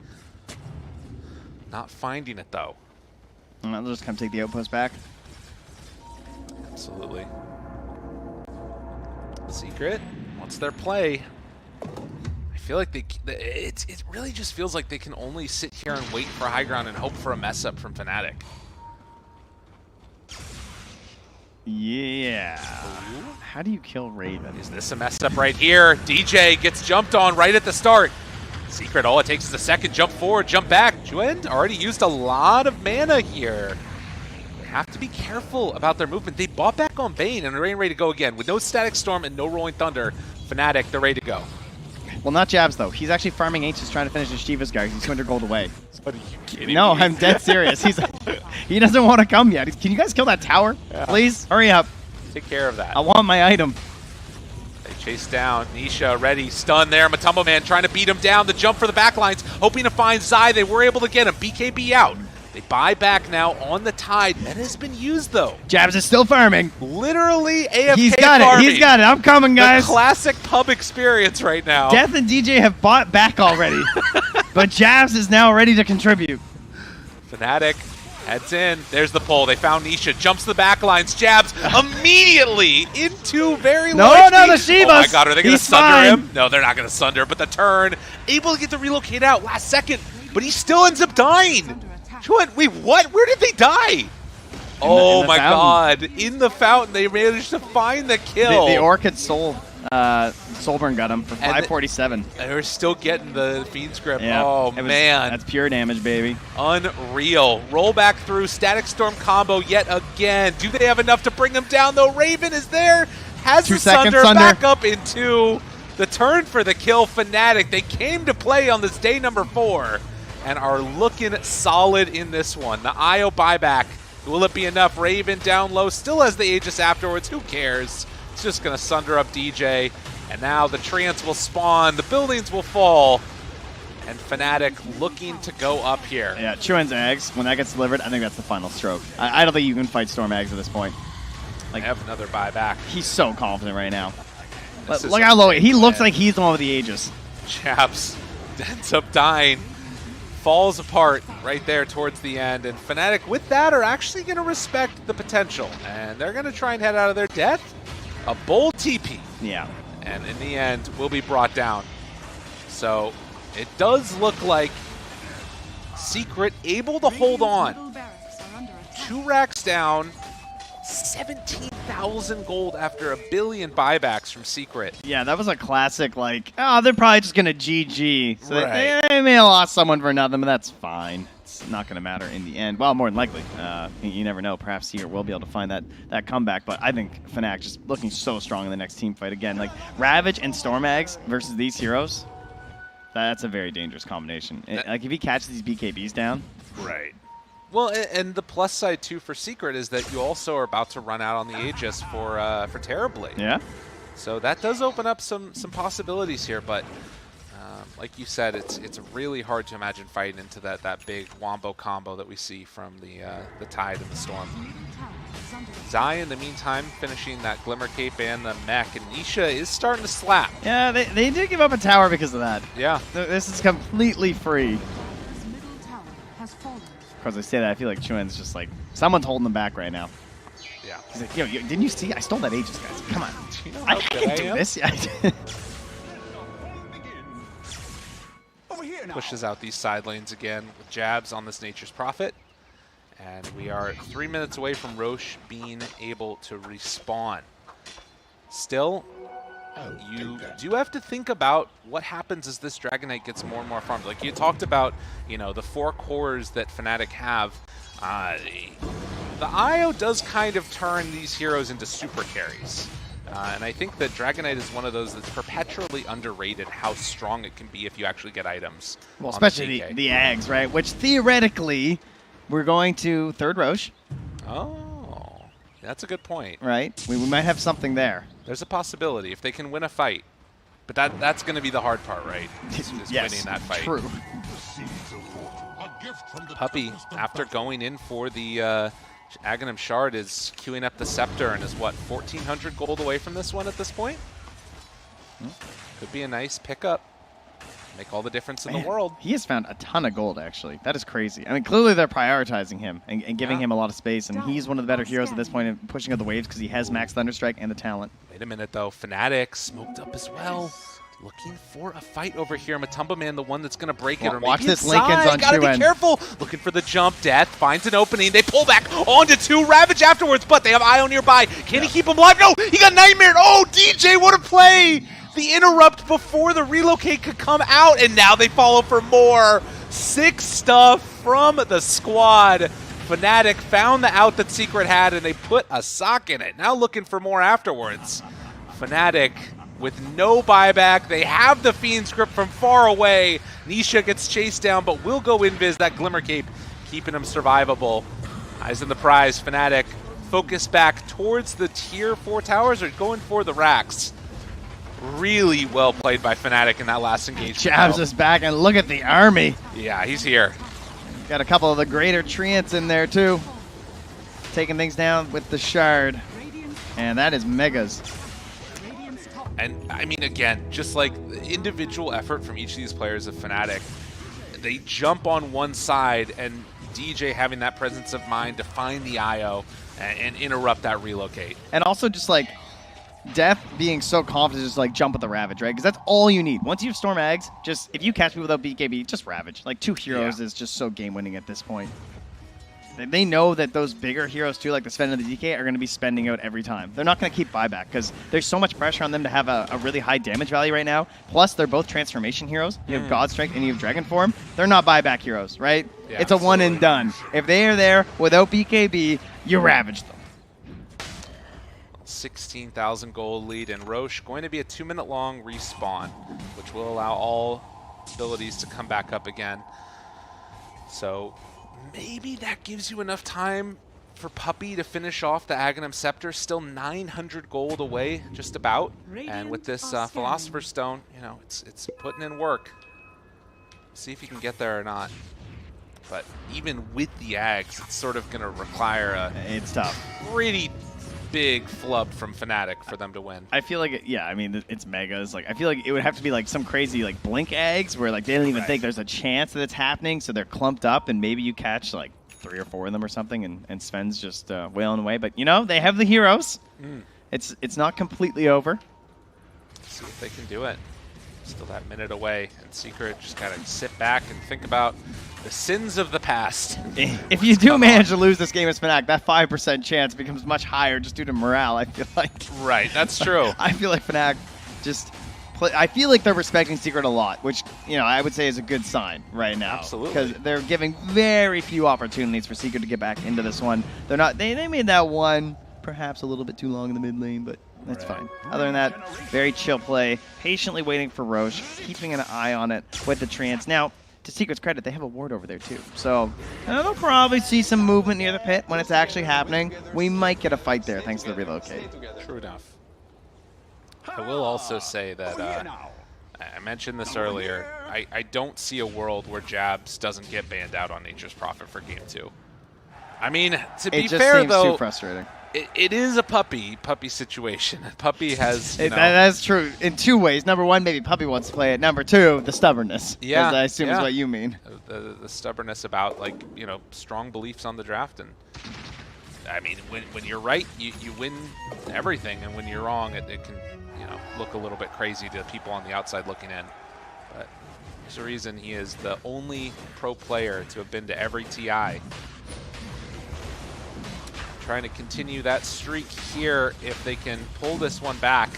Not finding it, though. They'll just come take the outpost back. Absolutely. Secret, what's their play? I feel like it really just feels like they can only sit here and wait for high ground and hope for a mess up from Fnatic. Yeah. How do you kill Raven? Is this a mess up right here? DJ gets jumped on right at the start. Secret, all it takes is a second. Jump forward, jump back. Juen already used a lot of mana here. They have to be careful about their movement. They bought back on Bane and they're ready to go again. With no Static Storm and no Rolling Thunder, Fnatic, they're ready to go. Well, not Jabs, though. He's actually farming H's trying to finish his Shiva's guy. He's 200 gold away. Are you kidding No, me? I'm dead serious. He doesn't want to come yet. Can you guys kill that tower? Yeah. Please? Hurry up. Take care of that. I want my item. They chase down. Nisha ready. Stun there. Matumba Man trying to beat him down. The jump for the backlines. Hoping to find Zai. They were able to get him. BKB out. They buy back now on the Tide. That has been used, though. Jabs is still farming. Literally AFK He's got farming. it. He's got it. I'm coming, guys. The classic pub experience right now. Death and DJ have bought back already. But Jabs is now ready to contribute. Fnatic heads in. There's the pull. They found Nisha. Jumps the backlines. Jabs immediately into very low No, HP. the Shivas. Oh my god, are they going to sunder fine. him? No, they're not going to sunder, but the turn. Able to get the relocate out last second, but he still ends up dying. Wait, what? Where did they die? Oh my god. In the fountain, they managed to find the kill. The Orchid Soulburn got him for 547. They were still getting the Fiend's Grip. Yeah, Oh, man. That's pure damage, baby. Unreal. Roll back through. Static Storm combo yet again. Do they have enough to bring him down, though? Raven is there. Has the Sunder back up into the turn for the kill. Fnatic, they came to play on this day number 4 and are looking solid in this one. The IO buyback. Will it be enough? Raven down low. Still has the Aegis afterwards. Who cares? It's just going to sunder up DJ. And now the treants will spawn. The buildings will fall. And Fnatic looking to go up here. Yeah, Chuan's Eggs, when that gets delivered, I think that's the final stroke. I don't think you can fight Storm Eggs at this point. Like, I have another buyback. He's so confident right now. Look how low he looks like he's the one with the Aegis. Chaps ends up dying. Falls apart right there towards the end. And Fnatic, with that, are actually going to respect the potential. And they're going to try and head out of their death. A bold TP. Yeah. And in the end, will be brought down. So it does look like Secret able to hold on. 2 racks down. 17,000 gold after $1 billion buybacks from Secret. Yeah, that was a classic, like, oh, they're probably just going to GG. So right. they may have lost someone for nothing, but that's fine. It's not going to matter in the end. Well, more than likely. You never know. Perhaps Secret will be able to find that comeback, but I think Fnatic just looking so strong in the next team fight again. Like, Ravage and Stormags versus these heroes, that's a very dangerous combination. Like, if he catches these BKBs down. Right. Well, and the plus side too for Secret is that you also are about to run out on the Aegis for Terrorblade. Yeah. So that does open up some possibilities here, but like you said, it's really hard to imagine fighting into that big wombo combo that we see from the Tide and the Storm. Zai, in the meantime, finishing that Glimmer Cape and the mech, and Nisha is starting to slap. Yeah, they did give up a tower because of that. Yeah. This is completely free. Of course, I say that, I feel like Chuan's just like, someone's holding them back right now. Yeah. He's like, yo, didn't you see? I stole that Aegis, guys. Come on. You know I how can good do am? this. Yeah, I did. Over here now. Pushes out these side lanes again with jabs on this Nature's Prophet. And we are 3 minutes away from Roche being able to respawn. Still, you do have to think about what happens as this Dragon Knight gets more and more farmed. Like you talked about, you know, the 4 cores that Fnatic have. The IO does kind of turn these heroes into super carries. And I think that Dragon Knight is one of those that's perpetually underrated how strong it can be if you actually get items. Well, on especially DK. the Ags, right? Which theoretically, we're going to third Roche, Oh, that's a good point. right? We might have something there. There's a possibility if they can win a fight. But that's going to be the hard part, right? Is winning that fight. True. Puppey, after going in for the Aghanim Shard, is queuing up the Scepter and is, what, 1,400 gold away from this one at this point? Could be a nice pickup. Make all the difference in the world. He has found a ton of gold, actually. That is crazy. I mean, clearly they're prioritizing him and giving him a lot of space, and he's one of the better heroes at this point in pushing out the waves because he has max Thunderstrike and the talent. Wait a minute, though. Fnatic smoked up as well. Looking for a fight over here. Matumba Man, the one that's going to break it. Or Watch maybe this it's Linken's Zai. on Gotta be Chuen. careful. Looking for the jump. Death finds an opening. They pull back onto 2. Ravage afterwards, but they have Io nearby. Can he keep him alive? No, he got nightmared. Oh, DJ, what a play. The interrupt before the relocate could come out, and now they follow for more. 6 stuff from the squad. Fnatic found the out that Secret had, and they put a sock in it. Now looking for more afterwards. Fnatic with no buyback. They have the Fiend's grip from far away. Nisha gets chased down, but will go invis that Glimmer Cape, keeping him survivable. Eyes on the prize. Fnatic focus back towards the tier 4 towers, or going for the racks. Really well played by Fnatic in that last engagement. Jabs us back, and look at the army. Yeah, he's here. Got a couple of the greater treants in there, too. Taking things down with the Shard. And that is Megas. And, I mean, again, just like the individual effort from each of these players of Fnatic, they jump on one side, and DJ having that presence of mind to find the IO and interrupt that relocate. And also just like Death being so confident, just like jump with the Ravage, right? Because that's all you need. Once you have Storm Ags, just if you catch people without BKB, just Ravage. Like 2 heroes is just so game winning at this point. They know that those bigger heroes too, like the Sven and the DK, are going to be spending out every time. They're not going to keep buyback because there's so much pressure on them to have a really high damage value right now. Plus, they're both transformation heroes. You have God Strength and you have Dragon Form. They're not buyback heroes, right? Yeah, it's a one and absolutely. done. If they are there without BKB, you Ravage them. 16,000 gold lead, and Roche going to be a 2-minute long respawn, which will allow all abilities to come back up again. So maybe that gives you enough time for Puppey to finish off the Aghanim Scepter. Still 900 gold away, just about. And with this Philosopher's Stone, you know, it's putting in work. See if you can get there or not. But even with the Ags, it's sort of going to require a It's tough. pretty big flub from Fnatic for them to win. I feel like, yeah, I mean, it's Megas. Like, I feel like it would have to be like some crazy like Blink Eggs where like they don't even think there's a chance that it's happening, so they're clumped up, and maybe you catch like 3 or 4 of them or something, and Sven's just wailing away. But you know, they have the heroes. It's not completely over. See if they can do it. Still that minute away, and Secret just kind of sit back and think about the sins of the past. If you do manage to lose this game as Fnatic, that 5% chance becomes much higher just due to morale, I feel like. Right, that's true. I feel like Fnatic just I feel like they're respecting Secret a lot, which, you know, I would say is a good sign right now. Absolutely. Because they're giving very few opportunities for Secret to get back into this one. They're not, they made that one perhaps a little bit too long in the mid lane, but that's fine. Other than that, very chill play, patiently waiting for Roche, keeping an eye on it with the Treants. Now, to Secret's credit, they have a ward over there too. So they'll probably see some movement near the pit when it's actually happening. We might get a fight there thanks to the relocate. True enough. I will also say that I mentioned this earlier. I don't see a world where Jabs doesn't get banned out on Nature's Prophet for Game 2. I mean, to be fair, though, it just seems too frustrating. It is a puppy situation. Puppy has, that's true in two ways. Number one, maybe Puppy wants to play it. Number two, the stubbornness. Yeah, I assume is what you mean. The stubbornness about, like, strong beliefs on the draft. And I mean, when you're right, you win everything, and when you're wrong, it can look a little bit crazy to people on the outside looking in. But there's a reason he is the only pro player to have been to every TI. Trying to continue that streak here if they can pull this one back.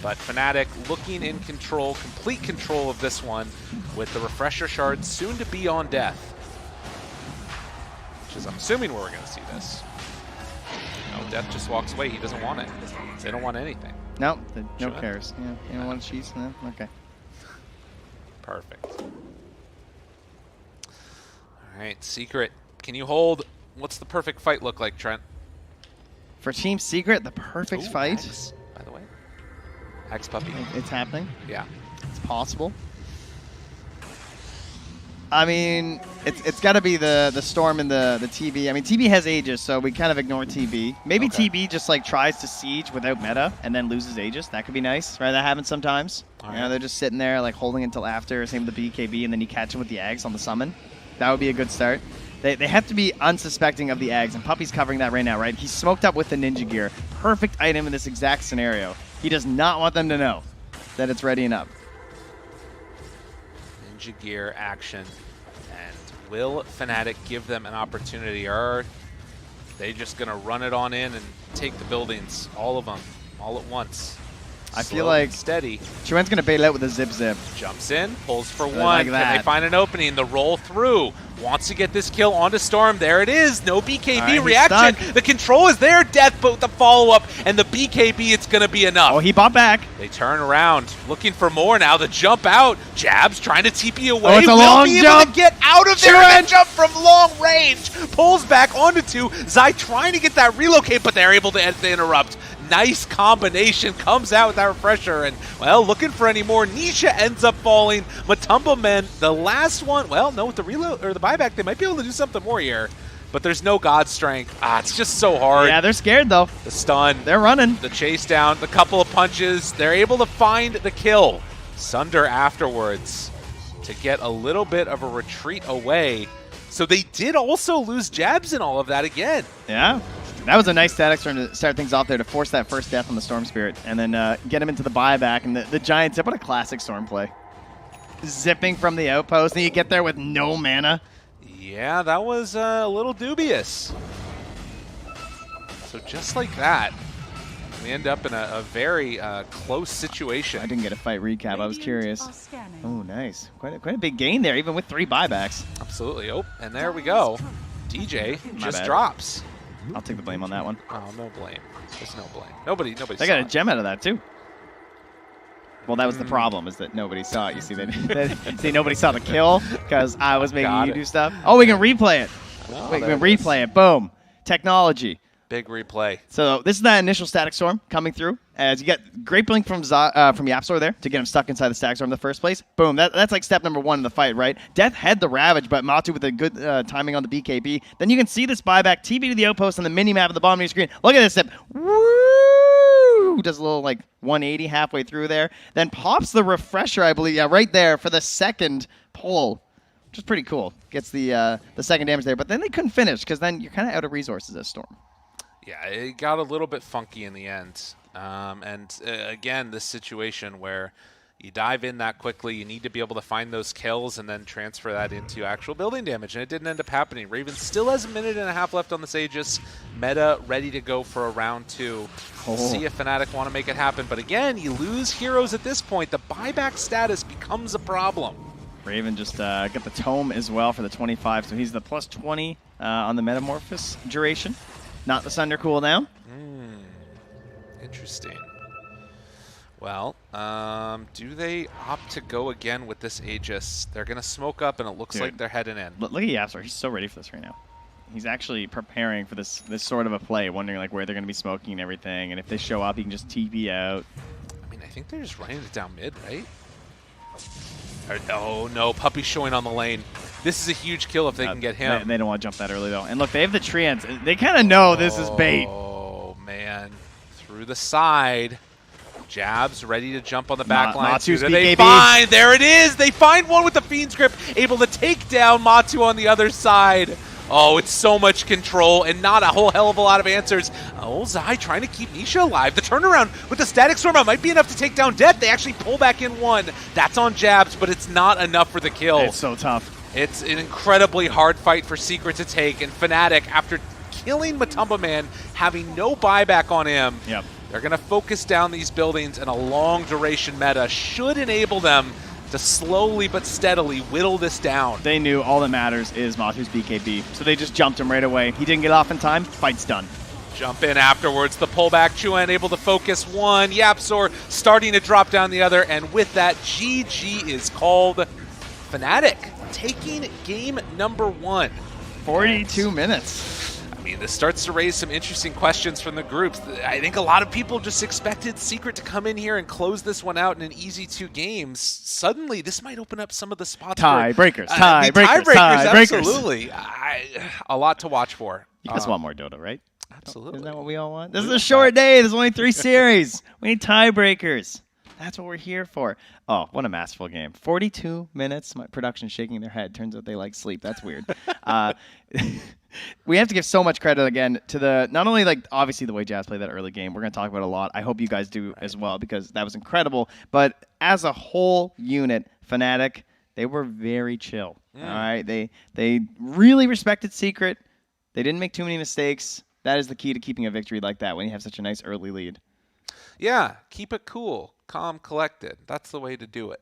But Fnatic looking in control, complete control of this one with the refresher shard soon to be on death. Which is, I'm assuming, where we're going to see this. No, Death just walks away. He doesn't want it. They don't want anything. No, no cares. Yeah, you don't want cheese? No? Okay. Perfect. All right, Secret. Can you hold? What's the perfect fight look like, Trent? For Team Secret, the perfect fight. Axe, by the way. Axe Puppy. It's happening. Yeah. It's possible. I mean, it's got to be the Storm and the TB. I mean, TB has Aegis, so we kind of ignore TB. Maybe TB just like tries to siege without meta and then loses Aegis. That could be nice, right? That happens sometimes. Right. They're just sitting there like holding until after, same with the BKB, and then you catch them with the Ags on the summon. That would be a good start. They have to be unsuspecting of the Ags, and Puppy's covering that right now, right? He's smoked up with the Ninja Gear. Perfect item in this exact scenario. He does not want them to know that it's readying up. Ninja Gear action. And will Fnatic give them an opportunity, or are they just going to run it on in and take the buildings, all of them, all at once? I feel like steady. Chuen's going to bail out with a zip. Jumps in, pulls for one. Like Can they find an opening? The roll through. Wants to get this kill onto Storm. There it is. No BKB reaction. The control is there. Death, but with the follow-up and the BKB, it's going to be enough. Oh, he bought back. They turn around, looking for more now. The jump out. Jabs trying to TP away. Oh, it's a long jump. To get out of there and jump from long range. Pulls back onto two. Zai trying to get that relocate, but they're able to interrupt. Nice combination, comes out with that refresher, and, well, looking for any more. Nisha ends up falling. Matumba Men, the last one, well, no, with the reload or the buyback, they might be able to do something more here, but there's no God strength. It's just so hard. Yeah, they're scared, though. The stun. They're running. The chase down, the couple of punches. They're able to find the kill. Sunder afterwards to get a little bit of a retreat away. So they did also lose Jabs in all of that again. Yeah. That was a nice static to start things off there to force that first death on the Storm Spirit and then get him into the buyback. And the Giant Zip, what a classic Storm play. Zipping from the outpost, and you get there with no mana. Yeah, that was a little dubious. So just like that, we end up in a very close situation. I didn't get a fight recap. I was curious. Oh, nice. Quite a big gain there, even with 3 buybacks. Absolutely. Oh, and there we go. DJ just drops. I'll take the blame on that one. Oh, no blame. There's no blame. Nobody They got a gem out of that, too. Well, that was the problem, is that nobody saw it. You see, see, nobody saw the kill because I was making you do stuff. Oh, we can replay it. We can replay it. Boom. Technology. Big replay. So this is that initial static storm coming through. As you get great blink from Yapstor there to get him stuck inside the static storm in the first place. Boom. That's like step number 1 in the fight, right? Death had the Ravage, but Matu with a good timing on the BKB. Then you can see this buyback, TB to the outpost on the mini-map at the bottom of your screen. Look at this step. Woo! Does a little like 180 halfway through there. Then pops the refresher, I believe, right there for the second pull, which is pretty cool. Gets the second damage there, but then they couldn't finish because then you're kind of out of resources as Storm. Yeah, it got a little bit funky in the end. Again, this situation where you dive in that quickly, you need to be able to find those kills and then transfer that into actual building damage, and it didn't end up happening. Raven still has 1.5 minutes left on the Aegis. Meta ready to go for a round 2. See if Fnatic want to make it happen, but again, you lose heroes at this point. The buyback status becomes a problem. Raven just got the Tome as well for the 25, so he's the plus 20 on the Metamorphosis duration. Not the Sunder cooldown. Interesting. Well, do they opt to go again with this Aegis? They're going to smoke up, and it looks like they're heading in. Look at Yapsor. He's so ready for this right now. He's actually preparing for this sort of a play, wondering like where they're going to be smoking and everything. And if they show up, he can just TP out. I mean, I think they're just running it down mid, right? Oh, no. Puppy's showing on the lane. This is a huge kill if they can get him. They don't want to jump that early, though. And look, they have the treants. They kind of know this is bait. Oh, man. Through the side. Jabs ready to jump on the back line. Matu's They find, there it is. They find one with the Fiend's Grip, able to take down Matu on the other side. Oh, it's so much control and not a whole hell of a lot of answers. Oh, Zai trying to keep Nisha alive. The turnaround with the Static Storm might be enough to take down Death. They actually pull back in one. That's on Jabs, but it's not enough for the kill. It's so tough. It's an incredibly hard fight for Secret to take, and Fnatic, after killing Matumba Man, having no buyback on him, they're going to focus down these buildings, and a long duration meta should enable them to slowly but steadily whittle this down. They knew all that matters is Matu's BKB, so they just jumped him right away. He didn't get off in time, fight's done. Jump in afterwards, the pullback, Chuan able to focus one, Yapsor starting to drop down the other, and with that, GG is called. Fnatic taking game number 1. 42 minutes. I mean, this starts to raise some interesting questions from the groups. I think a lot of people just expected Secret to come in here and close this one out in an easy 2 games. Suddenly, this might open up some of the spots. Tiebreakers, absolutely. A lot to watch for. You guys want more Dota, right? Absolutely. Isn't that what we all want? This is a short day. There's only 3 series. We need tiebreakers. That's what we're here for. Oh, what a masterful game. 42 minutes. My production's shaking their head. Turns out they like sleep. That's weird. We have to give so much credit again to the, not only like obviously the way Jazz played that early game. We're going to talk about it a lot. I hope you guys do as well, because that was incredible. But as a whole unit, Fnatic, they were very chill. All right. They really respected Secret. They didn't make too many mistakes. That is the key to keeping a victory like that when you have such a nice early lead. Yeah, keep it cool, calm, collected. That's the way to do it.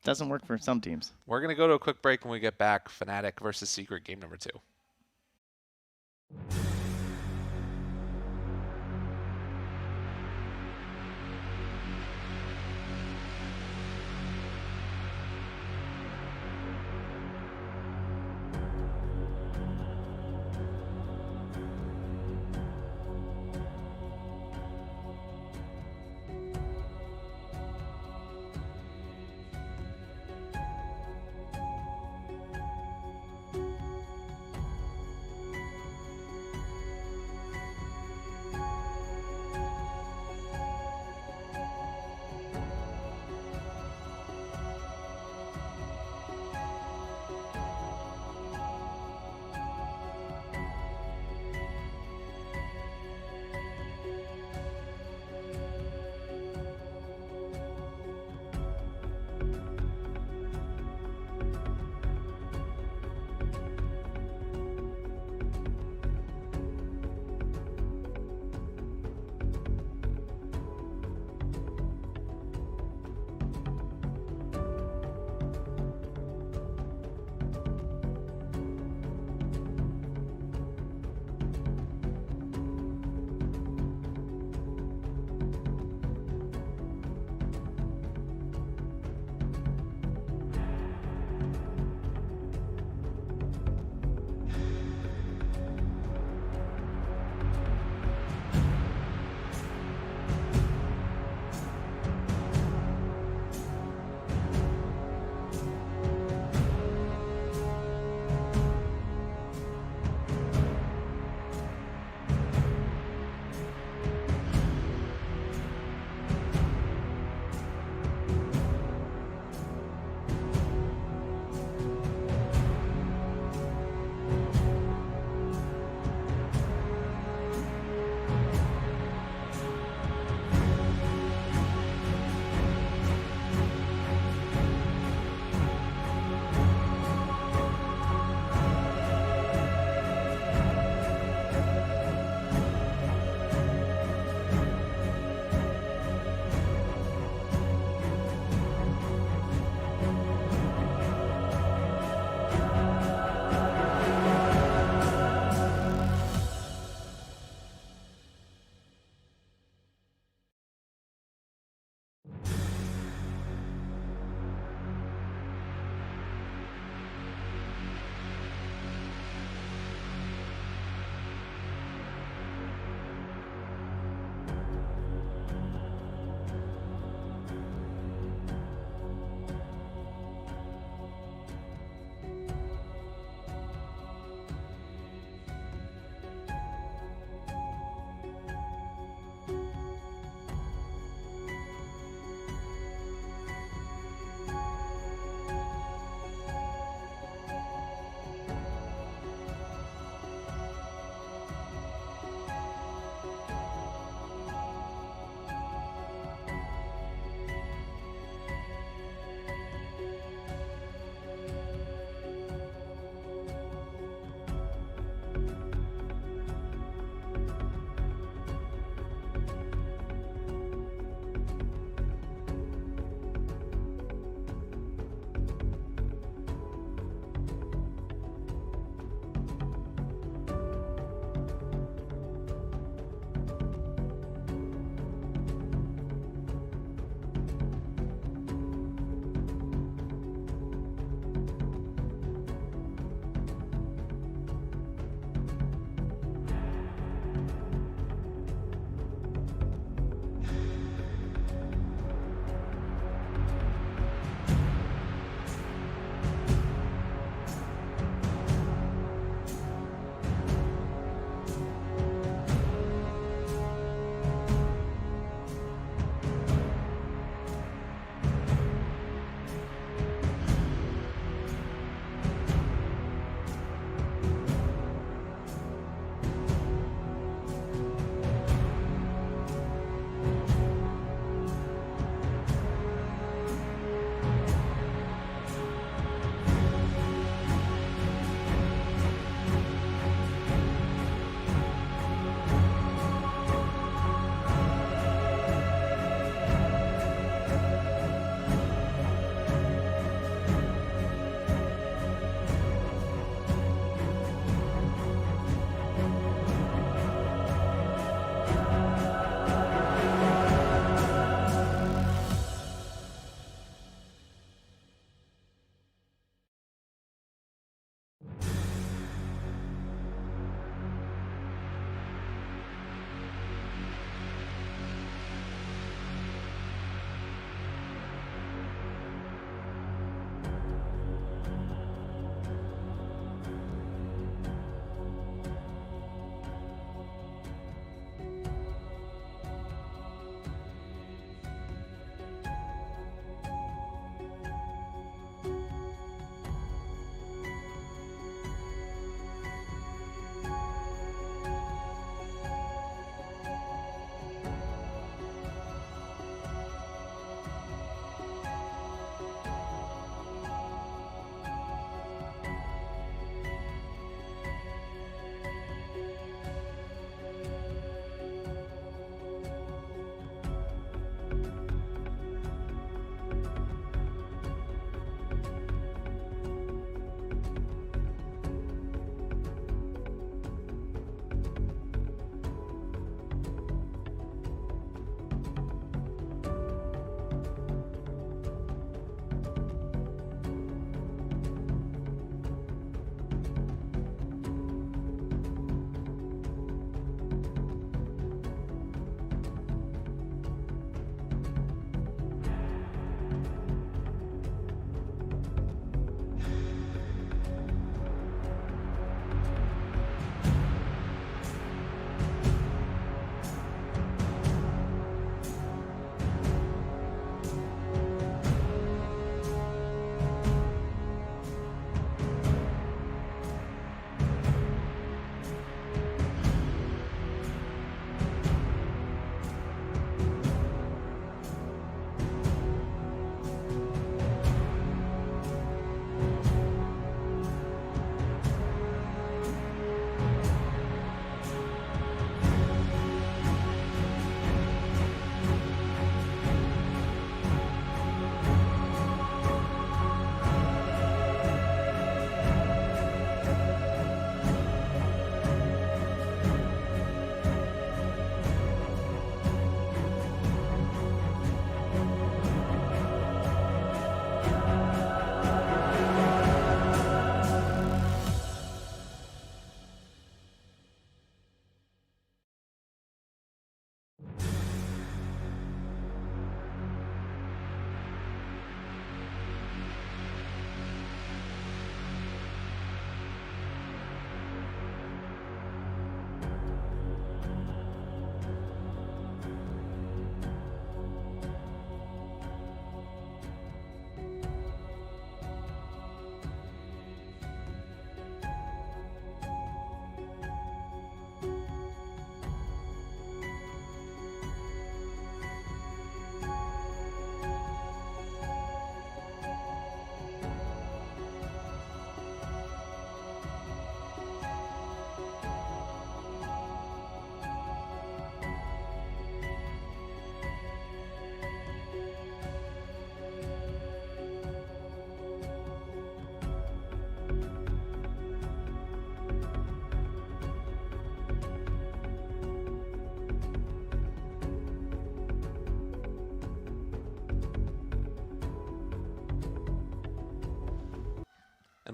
Doesn't work for some teams. We're going to go to a quick break. When we get back, Fnatic versus Secret, game number 2.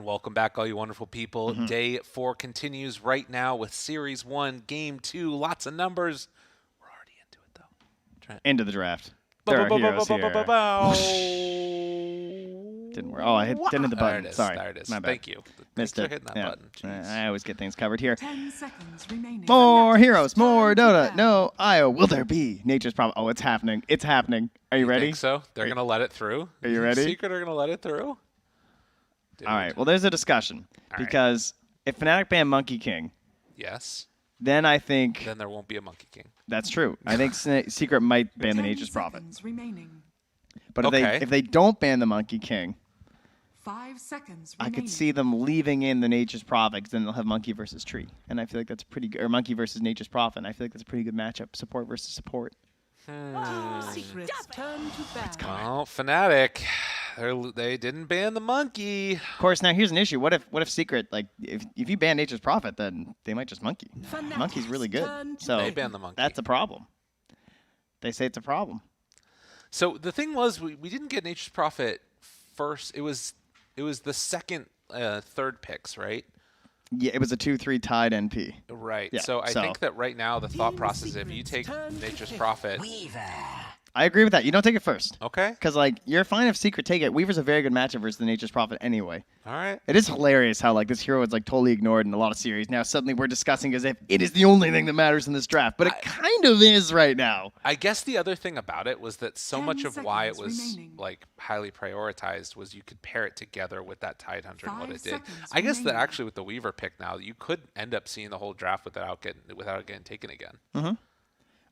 welcome back, all you wonderful people. Day 4 continues right now with Series 1, Game 2. Lots of numbers. We're already into it, though. Into the draft. There are heroes here. Didn't work. Oh, I didn't hit the button. There it is. Sorry. There it is. My bad. Thank you. Missed Thanks it. for hitting that Yeah. button. Jeez. I always get things covered here. 10 seconds remaining. More heroes, Fanatics more turn to Dota. battle. No, Io. Will there be? Nature's problem. Oh, it's happening. It's happening. Are you ready? Think so? They're going to let it through? Are you ready? Secret are going to let it through? Dude. All right. Well, there's a discussion. All right. Because if Fnatic ban Monkey King, Yes. then I think Then there won't be a Monkey King. that's true. I think Secret might ban the 10 Nature's Prophet. seconds remaining. But Okay. if they don't ban the Monkey King, 5 seconds I remaining. could see them leaving in the Nature's Prophet, 'cause then they'll have Monkey versus Tree, and I feel like that's pretty good. Or Monkey versus Nature's Prophet. And I feel like that's a pretty good matchup. Support versus support. Secrets turn to battle. Well, Fnatic, they didn't ban the Monkey. Of course, now here's an issue. What if Secret, like, if you ban Nature's Prophet, then they might just Monkey. Fanatics Monkey's really good, turn to so They ban the Monkey. that's a problem. They say it's a problem. So the thing was, we didn't get Nature's Prophet first. It was the second, third picks, right? Yeah, it was a 2-3 tied NP. Right. Yeah, So I so- think that right now the thought process is if you take Nature's Prophet, I agree with that. You don't take it first. okay, Because, like, you're fine if Secret take it. Weaver's a very good matchup versus the Nature's Prophet anyway. all right. It is hilarious how, like, this hero is, like, totally ignored in a lot of series. Now, suddenly we're discussing as if it is the only thing that matters in this draft. But it kind of is right now. I guess the other thing about it was that so 10 much of why it seconds was remaining. like highly prioritized was you could pair it together with that Tidehunter and what 5 it did. seconds I guess that remaining. actually with the Weaver pick now, you could end up seeing the whole draft without it getting taken again.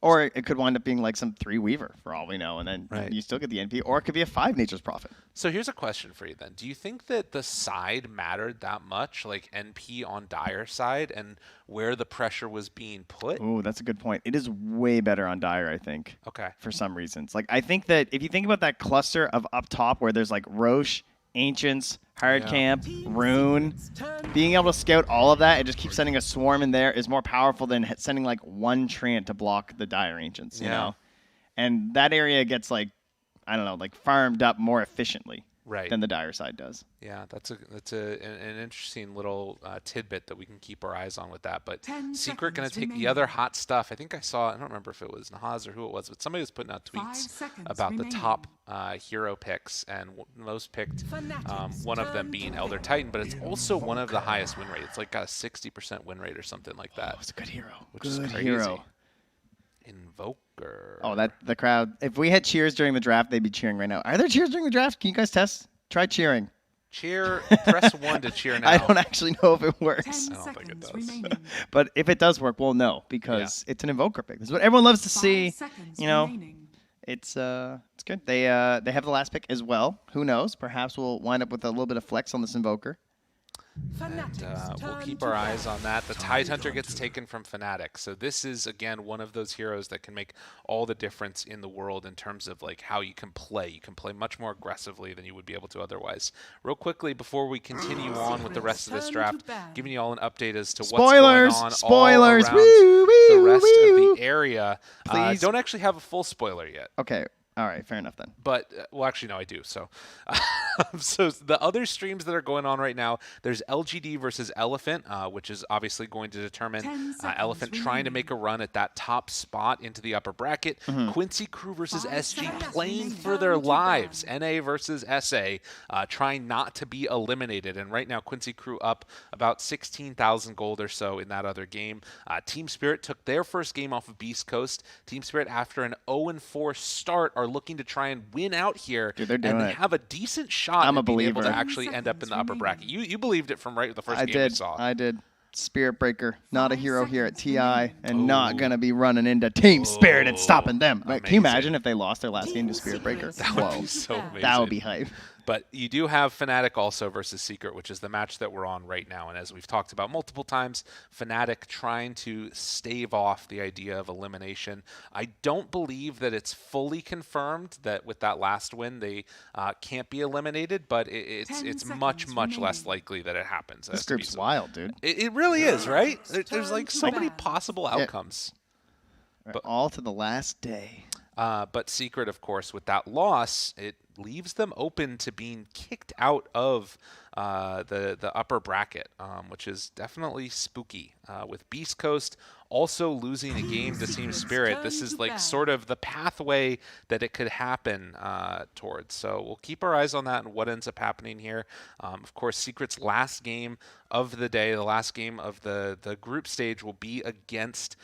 Or it could wind up being, like, some 3 Weaver, for all we know. And then Right. you still get the NP. Or it could be a 5 Nature's Prophet. So here's a question for you then. Do you think that the side mattered that much, like NP on Dire side, and where the pressure was being put? Ooh, that's a good point. It is way better on Dire, I think. Okay. For some reasons. Like, I think that if you think about that cluster of up top where there's, like, Roche, Ancients, Hard Yeah. Camp, Rune, being able to scout all of that and just keep sending a swarm in there is more powerful than sending, like, one Treant to block the Dire Ancients, you Yeah. know? And that area gets, like, I don't know, like, farmed up more efficiently Right. than the Dire side does. Yeah, that's an interesting little tidbit that we can keep our eyes on with that. But 10 Secret going to seconds take the other hot stuff. I think I saw. I don't remember if it was Nahaz or who it was, but somebody was putting out 5 tweets seconds about remaining. the top hero picks and most picked. One of them being Elder Titan, but it's also one of the highest win rates. It's like got a 60% win rate or something like that. Oh, it's a good hero. Which is good crazy. hero. Invoker. Oh, the crowd. If we had cheers during the draft, they'd be cheering right now. Are there cheers during the draft? Can you guys test? Try cheering. Cheer. Press 1 to cheer now. I don't actually know if it 10 works. I don't think it seconds does. remaining. But if it does work, we'll know because it's an Invoker pick. This is what everyone loves to 5 see. seconds You know, remaining. it's good. They have the last pick as well. Who knows? Perhaps we'll wind up with a little bit of flex on this Invoker. Fanatics We'll turn keep to our eyes battle. on that. The Tidehunter gets taken from Fnatic. So this is, again, one of those heroes that can make all the difference in the world in terms of like how you can play. You can play much more aggressively than you would be able to otherwise. Real quickly, before we continue on with the rest of this draft, giving you all an update as to what's Spoilers! going on Spoilers! all around Woo, woo, the rest woo. of the area. Please. Don't actually have a full spoiler yet. Okay. All right. Fair enough then. But, well, actually, no, I do. So, so the other streams that are going on right now, there's LGD versus Elephant, which is obviously going to determine 10 seconds Elephant trying to make a run at that top spot into the upper bracket. Quincy Crew versus 5 SG seconds playing remaining. for their Turn to lives. battle. NA versus SA, trying not to be eliminated. And right now, Quincy Crew up about 16,000 gold or so in that other game. Team Spirit took their first game off of Beast Coast. Team Spirit, after an 0-4 start, are looking to try and win out here. Dude, they're doing and it. have a decent shot I'm at a being able to believer. actually end up in the upper bracket. You believed it from right the first I game we did. saw. I did. Spirit Breaker, not a 5 hero here at seconds TI, remaining. and not Ooh. gonna be running into Team Spirit and stopping them. Like, can you amazing. imagine if they lost their last game to Spirit Breaker? That would Whoa, be so amazing. that would be hype. But you do have Fnatic also versus Secret, which is the match that we're on right now. And as we've talked about multiple times, Fnatic trying to stave off the idea of elimination. I don't believe that it's fully confirmed that with that last win they can't be eliminated, but 10 it's seconds much less remaining. likely that it happens. This group's wild, dude. It really is, right? There's like Turn so to many battle. possible outcomes. All to the last day. But Secret, of course, with that loss, it leaves them open to being kicked out of the upper bracket, which is definitely spooky. With Beast Coast also losing a game to Team Spirit, this is like sort of the pathway that it could happen towards. So we'll keep our eyes on that and what ends up happening here. Of course, Secret's last game of the day, the last game of the group stage, will be against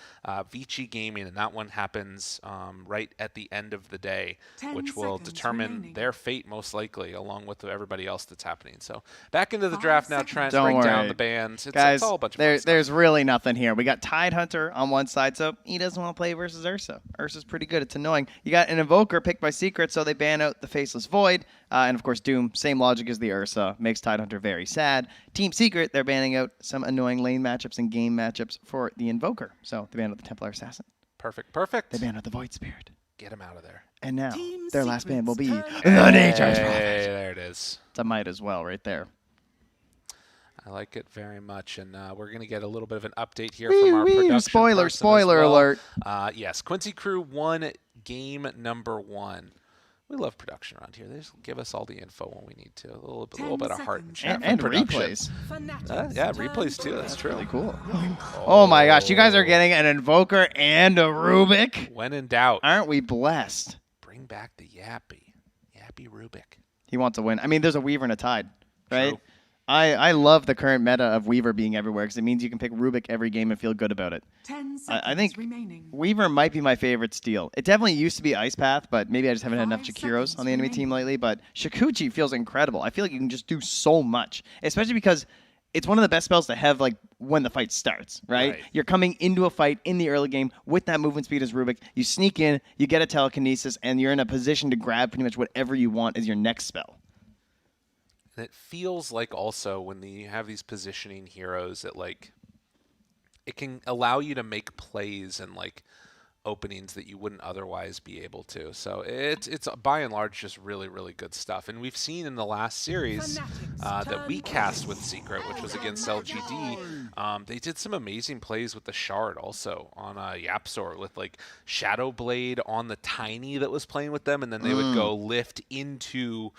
Vici Gaming, and that one happens right at the end of the day, which will determine their fate most likely, along with everybody else that's happening. So back into the draft now, trying to break down the bands. Guys, it's all a bunch of fun stuff. There's really nothing here. We got Tidehunter on one side, so he doesn't want to play versus Ursa. Ursa's pretty good. It's annoying. You got an Invoker picked by Secret, so they ban out the Faceless Void. And, of course, Doom, same logic as the Ursa, makes Tidehunter very sad. Team Secret, they're banning out some annoying lane matchups and game matchups for the Invoker. So they banned out the Templar Assassin. Perfect. They banned out the Void Spirit. Get him out of there. And now, their last ban will be the Hey, Nature's Prophet. there it is. It's a might as well right there. I like it very much, and we're going to get a little bit of an update here from our production Spoiler well. alert. Yes, Quincy Crew won game number 1. We love production around here. They just give us all the info when we need to. A little bit of heart and chat And from production. replays. Yeah, replays too. That's true. Really cool. Oh my gosh, you guys are getting an Invoker and a Rubik. When in doubt, Aren't we blessed? bring back the Yappy Rubik. He wants to win. I mean, there's a Weaver and a Tide, right? True. I love the current meta of Weaver being everywhere because it means you can pick Rubik every game and feel good about it. 10 seconds I think remaining. Weaver might be my favorite steal. It definitely used to be Ice Path, but maybe I just haven't had enough 5 Shakiros on the enemy seconds team lately. But Shikuchi feels incredible. I feel like you can just do so much, especially because it's one of the best spells to have like when the fight starts, right? You're coming into a fight in the early game with that movement speed as Rubik. You sneak in, you get a telekinesis, and you're in a position to grab pretty much whatever you want as your next spell. And it feels like also when you have these positioning heroes that like it can allow you to make plays and like openings that you wouldn't otherwise be able to. So it's by and large just really, really good stuff. And we've seen in the last series that we cast with Secret, which was against LGD, they did some amazing plays with the Shard also on Yapsor with like Shadow Blade on the Tiny that was playing with them, and then they would go lift into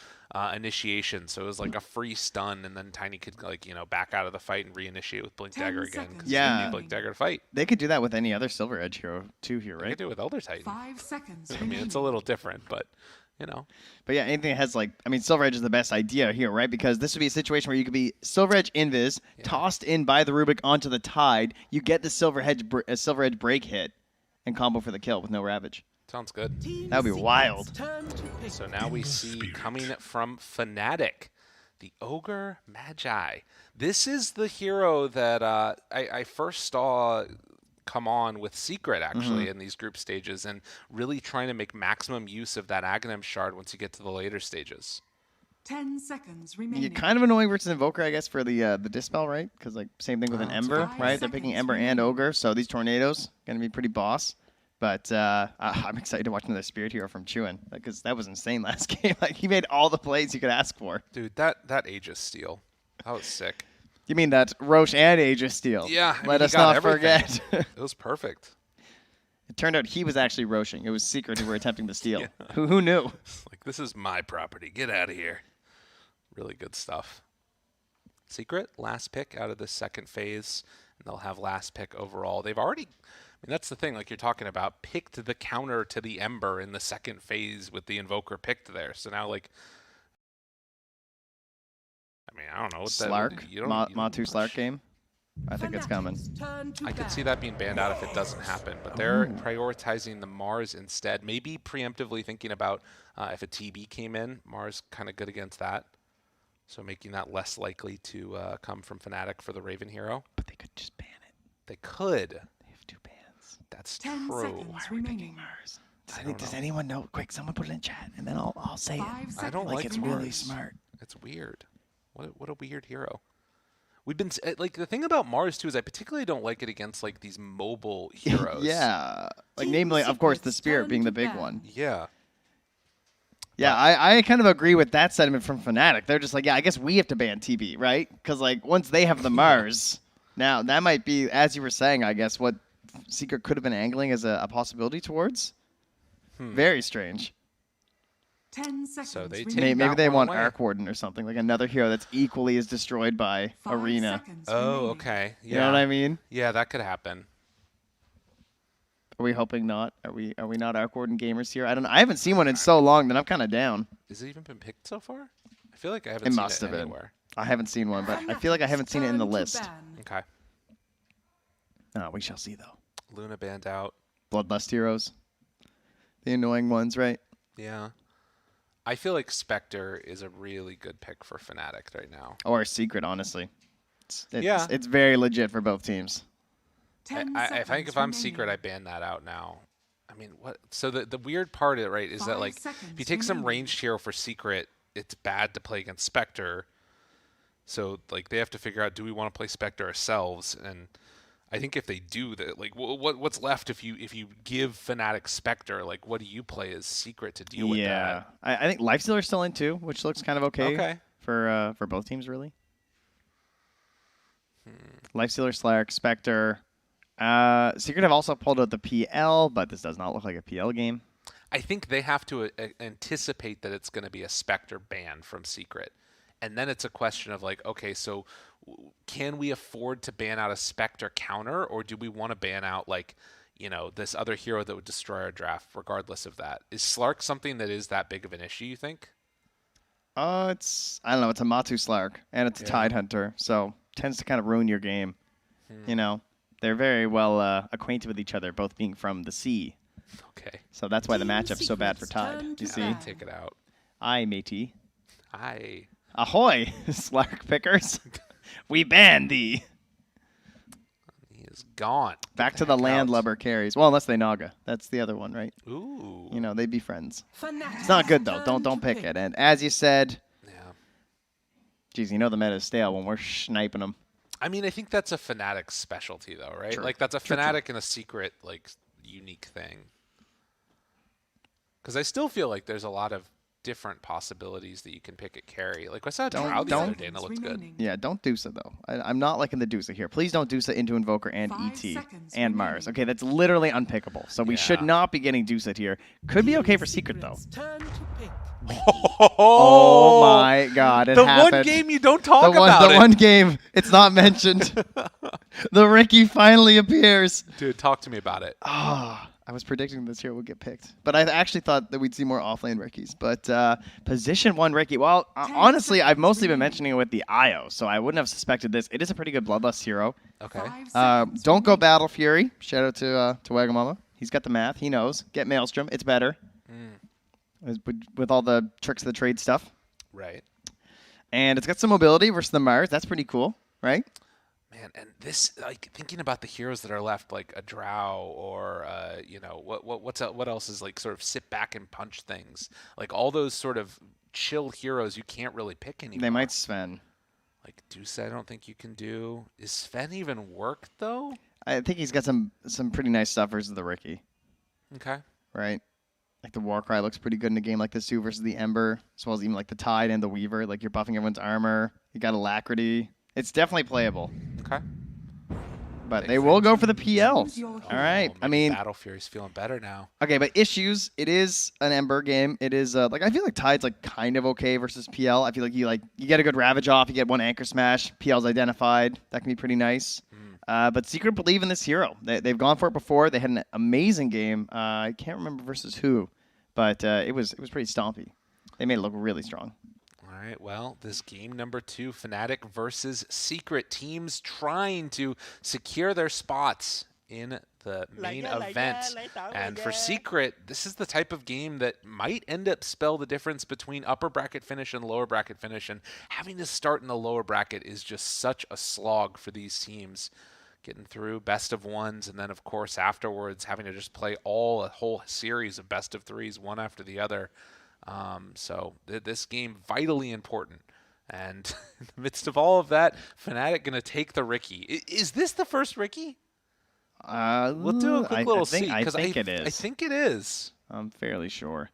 initiation, so it was like a free stun, and then Tiny could like back out of the fight and reinitiate with Blink Dagger again because you need Blink Dagger to fight. They could do that with any other Silver Edge hero too here, right? They could do it with Elder Titan. 5 seconds. I mean, it's a little different, but But yeah, anything that has like, I mean, Silver Edge is the best idea here, right? Because this would be a situation where you could be Silver Edge Invis, tossed in by the Rubik onto the Tide. You get the Silver Edge break hit, and combo for the kill with no Ravage. Sounds good. That would be wild. So now we see coming from Fnatic, the Ogre Magi. This is the hero that I first saw come on with Secret, actually, in these group stages, and really trying to make maximum use of that Aghanim Shard once you get to the later stages. 10 seconds remaining. You're kind of annoying versus Invoker, I guess, for the Dispel, right? Because like same thing with an Ember, 5 right? They're picking Ember and Ogre, so these Tornadoes going to be pretty boss. But I'm excited to watch another Spirit Hero from Chewin, because that was insane last game. Like he made all the plays you could ask for. Dude, that Aegis steal, that was sick. You mean that Roche and Aegis steal? Yeah. Let us not forget. It was perfect. It turned out he was actually Roshing. It was Secret who were attempting to steal. Who knew? Like, this is my property. Get out of here. Really good stuff. Secret, last pick out of the second phase, and they'll have last pick overall. They've already... I mean, that's the thing, like you're talking about, picked the counter to the Ember in the second phase with the Invoker picked there. So now, like, I mean, I don't know. What Slark? Matu Slark game? I think it's coming. I could see that being banned out if it doesn't happen, but they're prioritizing the Mars instead. Maybe preemptively thinking about if a TB came in, Mars kind of good against that. So making that less likely to come from Fnatic for the Raven hero. But they could just ban it. They could. They have 2 bans. That's 10 true. seconds Why are we picking Mars? Does anyone know? Quick, someone put it in chat, and then I'll say it. I don't like it's Mars. really smart. It's weird. What a weird hero. We've been like the thing about Mars too is I particularly don't like it against like these mobile heroes. Yeah, like namely, of course, the Spirit being the big one. Yeah. Yeah, I kind of agree with that sentiment from Fnatic. They're just like, yeah, I guess we have to ban TB, right? Because like once they have the Mars, now that might be, as you were saying, I guess what Secret could have been angling as a possibility towards. Very strange. 10 seconds So they remaining. take Maybe they one want away. Arc Warden or something, like another hero that's equally as destroyed by 5 Arena. seconds Oh, remaining. okay. Yeah. You know what I mean? Yeah, that could happen. Are we hoping not? Are we not Arc Warden gamers here? I don't know. I haven't seen one in so long that I'm kind of down. Has it even been picked so far? I feel like I haven't It seen must it have been. anywhere. I haven't seen one, but I feel like I haven't seen it in the Turn to list. ban. Okay. Oh, we shall see though. Luna banned out. Bloodlust heroes. The annoying ones, right? Yeah. I feel like Spectre is a really good pick for Fnatic right now. Or Secret, honestly. Yeah. It's very legit for both teams. 10 I think seconds if I'm remaining. Secret, I ban that out now. I mean, what? So the weird part of it, right, is that 5 like if seconds you take some remaining. ranged hero for Secret, it's bad to play against Spectre. So like they have to figure out, do we want to play Spectre ourselves? And I think if they do that, like what's left if you give Fnatic Spectre, like what do you play as Secret to deal with Yeah. that? I think Lifestealer's still in too, which looks kind of okay, for both teams, really. Lifestealer, Slark, Spectre. Secret have also pulled out the PL, but this does not look like a PL game. I think they have to anticipate that it's going to be a Spectre ban from Secret. And then it's a question of like, okay, so can we afford to ban out a Spectre counter, or do we want to ban out like, this other hero that would destroy our draft regardless of that? Is Slark something that is that big of an issue, you think? I don't know, it's a Matu Slark, and it's a Tide Hunter, so tends to kind of ruin your game. They're very well acquainted with each other, both being from the sea. Okay. So that's why the Team matchup's so bad for Secret's Tide. turn to You see? ban. Take it out. Aye, matey. Hi. Ahoy, Slark pickers. We ban thee. He is gone. Back Get to the heck out. landlubber carries. Well, unless they Naga. That's the other one, right? Ooh. They'd be friends. Fnatic It's not good, though. turn Don't to pick it. And as you said, Yeah. geez, the meta is stale when we're sniping them. I mean, I think that's a Fnatic specialty, though, right? True. Like, that's a True, Fnatic and a Secret, like, unique thing. Because I still feel like there's a lot of different possibilities that you can pick at carry. Like, I saw Drow the other day, and it looked good. remaining. Yeah, don't Deuce it, though. I'm not liking the Deuce it here. Please don't Deuce it into Invoker and 5 ET seconds and remaining. Mars. Okay, that's literally unpickable. So we should Yeah. not be getting Deuce it here. Could be okay for Secret, though. Turn to pick. Oh my God, it the happened. one game you don't talk the about it. one game, it's not mentioned. The Ricky finally appears. Dude, talk to me about it. I was predicting this here would get picked. But I actually thought that we'd see more offlane Rickies. But position 1 Ricky, well, honestly, I've mostly been mentioning it with the IO, so I wouldn't have suspected this. It is a pretty good Bloodlust hero. Okay. 5 seconds Don't go remaining. Battle Fury. Shout out to Wagamama. He's got the math. He knows. Get Maelstrom. It's better. With all the tricks of the trade stuff. Right. And it's got some mobility versus the Mars. That's pretty cool, right? Man, and this, like, thinking about the heroes that are left, like a Drow or, what else is, like, sort of sit back and punch things. Like, all those sort of chill heroes you can't really pick anymore. They might Sven. Like, Deuce, I don't think you can do. Is Sven even work, though? I think he's got some pretty nice stuff versus the Ricky, Okay. right? Like the Warcry looks pretty good in a game like this too versus the Ember, as well as even like the Tide and the Weaver. Like you're buffing everyone's armor. You got Alacrity. It's definitely playable. Okay. But Big they will fan. go for the PL. Choose your All hero. right. Oh, I maybe mean, Battle Fury's feeling better now. okay, but issues. It is an Ember game. It is like I feel like Tide's like kind of okay versus PL. I feel like you get a good Ravage off. You get one Anchor Smash. PL's identified. That can be pretty nice. But Secret believe in this hero. They've gone for it before. They had an amazing game. I can't remember versus who, but it was pretty stompy. They made it look really strong. All right, well, this game number 2, Fnatic versus Secret, teams trying to secure their spots in the main event. And for Secret, this is the type of game that might end up spell the difference between upper bracket finish and lower bracket finish. And having to start in the lower bracket is just such a slog for these teams. Getting through best of ones, and then, of course, afterwards having to just play a whole series of best of threes, one after the other. So this game vitally important, and in the midst of all of that, Fnatic gonna take the Ricky. Is this the first Ricky? We'll do a quick little see, I because think it is. I think it is. I'm fairly sure.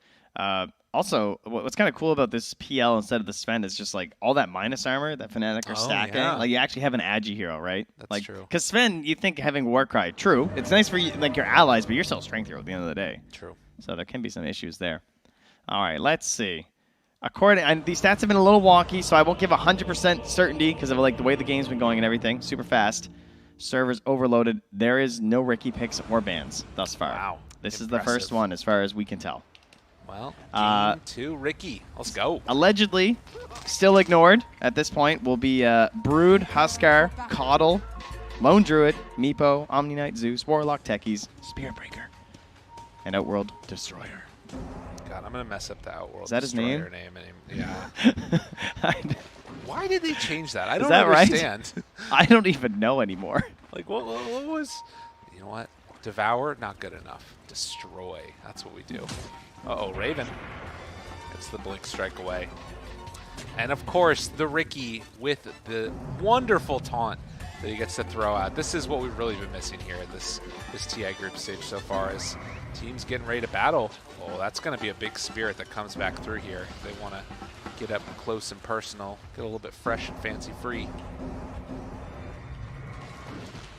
Also, what's kind of cool about this PL instead of the Sven is just like all that minus armor that Fnatic are stacking. yeah. Like you actually have an Agi hero, right? That's like, true. Because Sven, you think having Warcry, true. It's nice for you, like your allies, but you're still a strength hero at the end of the day. True. So there can be some issues there. All right, let's see. And these stats have been a little wonky, so I won't give 100% certainty because of like the way the game's been going and everything. Super fast. Servers overloaded. There is no Ricky picks or bans thus far. Wow. This is the first one as far as we can tell. Well, game 2, Ricky. Let's go. Allegedly, still ignored at this point, will be Brood, Huskar, Coddle, Lone Druid, Meepo, Omni Knight, Zeus, Warlock, Techies, Spirit Breaker, and Outworld Destroyer. God, I'm going to mess up the Outworld Is that his Destroyer name? Yeah. Why did they change that? I don't that understand. Right? I don't even know anymore. Like, what was... You know what? Devour, not good enough. Destroy. That's what we do. Uh-oh, Raven. Gets the Blink Strike away. And, of course, the Ricky with the wonderful taunt that he gets to throw out. This is what we've really been missing here at this TI group stage so far, is teams getting ready to battle. Oh, that's going to be a big spirit that comes back through here. They want to get up close and personal, get a little bit fresh and fancy free.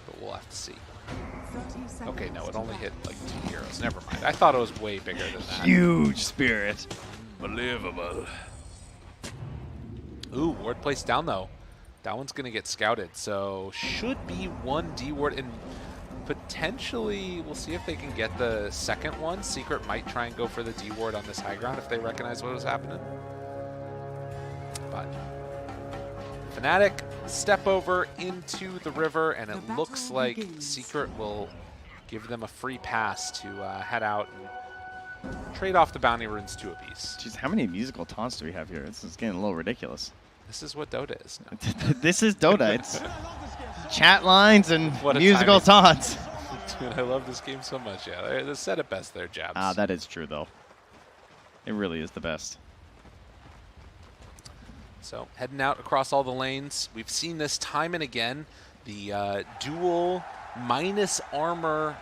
But we'll have to see. Okay, no, it only hit like 2 heroes. Never mind. I thought it was way bigger than that. Huge spirit. Unbelievable. Ooh, ward placed down though. That one's going to get scouted, so should be 1 D ward, and potentially we'll see if they can get the second one. Secret might try and go for the D ward on this high ground if they recognize what was happening. But Fnatic step over into the river, and it looks like Secret will give them a free pass to head out and trade off the bounty runes to a piece. Jeez, how many musical taunts do we have here? This is getting a little ridiculous. This is what Dota is now. This is Dota. It's chat lines and What a musical timing. taunts. Dude, I love this game so much. Yeah, they said it best there, Jabs. Ah, that is true, though. It really is the best. So heading out across all the lanes. We've seen this time and again. The dual minus armor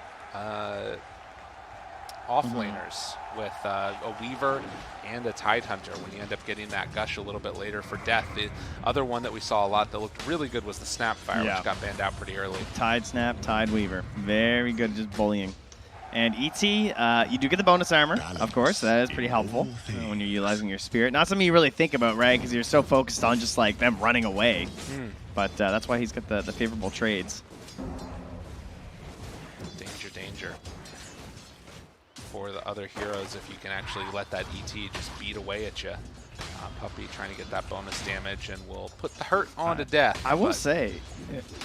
offlaners with a Weaver and a Tidehunter when you end up getting that gush a little bit later for death. The other one that we saw a lot that looked really good was the Snapfire, which got banned out pretty early. Tide Snap, Tide Weaver. Very good at just bullying. And ET, you do get the bonus armor, of course. That is pretty helpful when you're utilizing your spirit. Not something you really think about, right? Because you're so focused on just like them running away. But that's why he's got the favorable trades. Danger, danger. For the other heroes, if you can actually let that ET just beat away at you. Puppey trying to get that bonus damage, and will put the hurt on to death. I will say,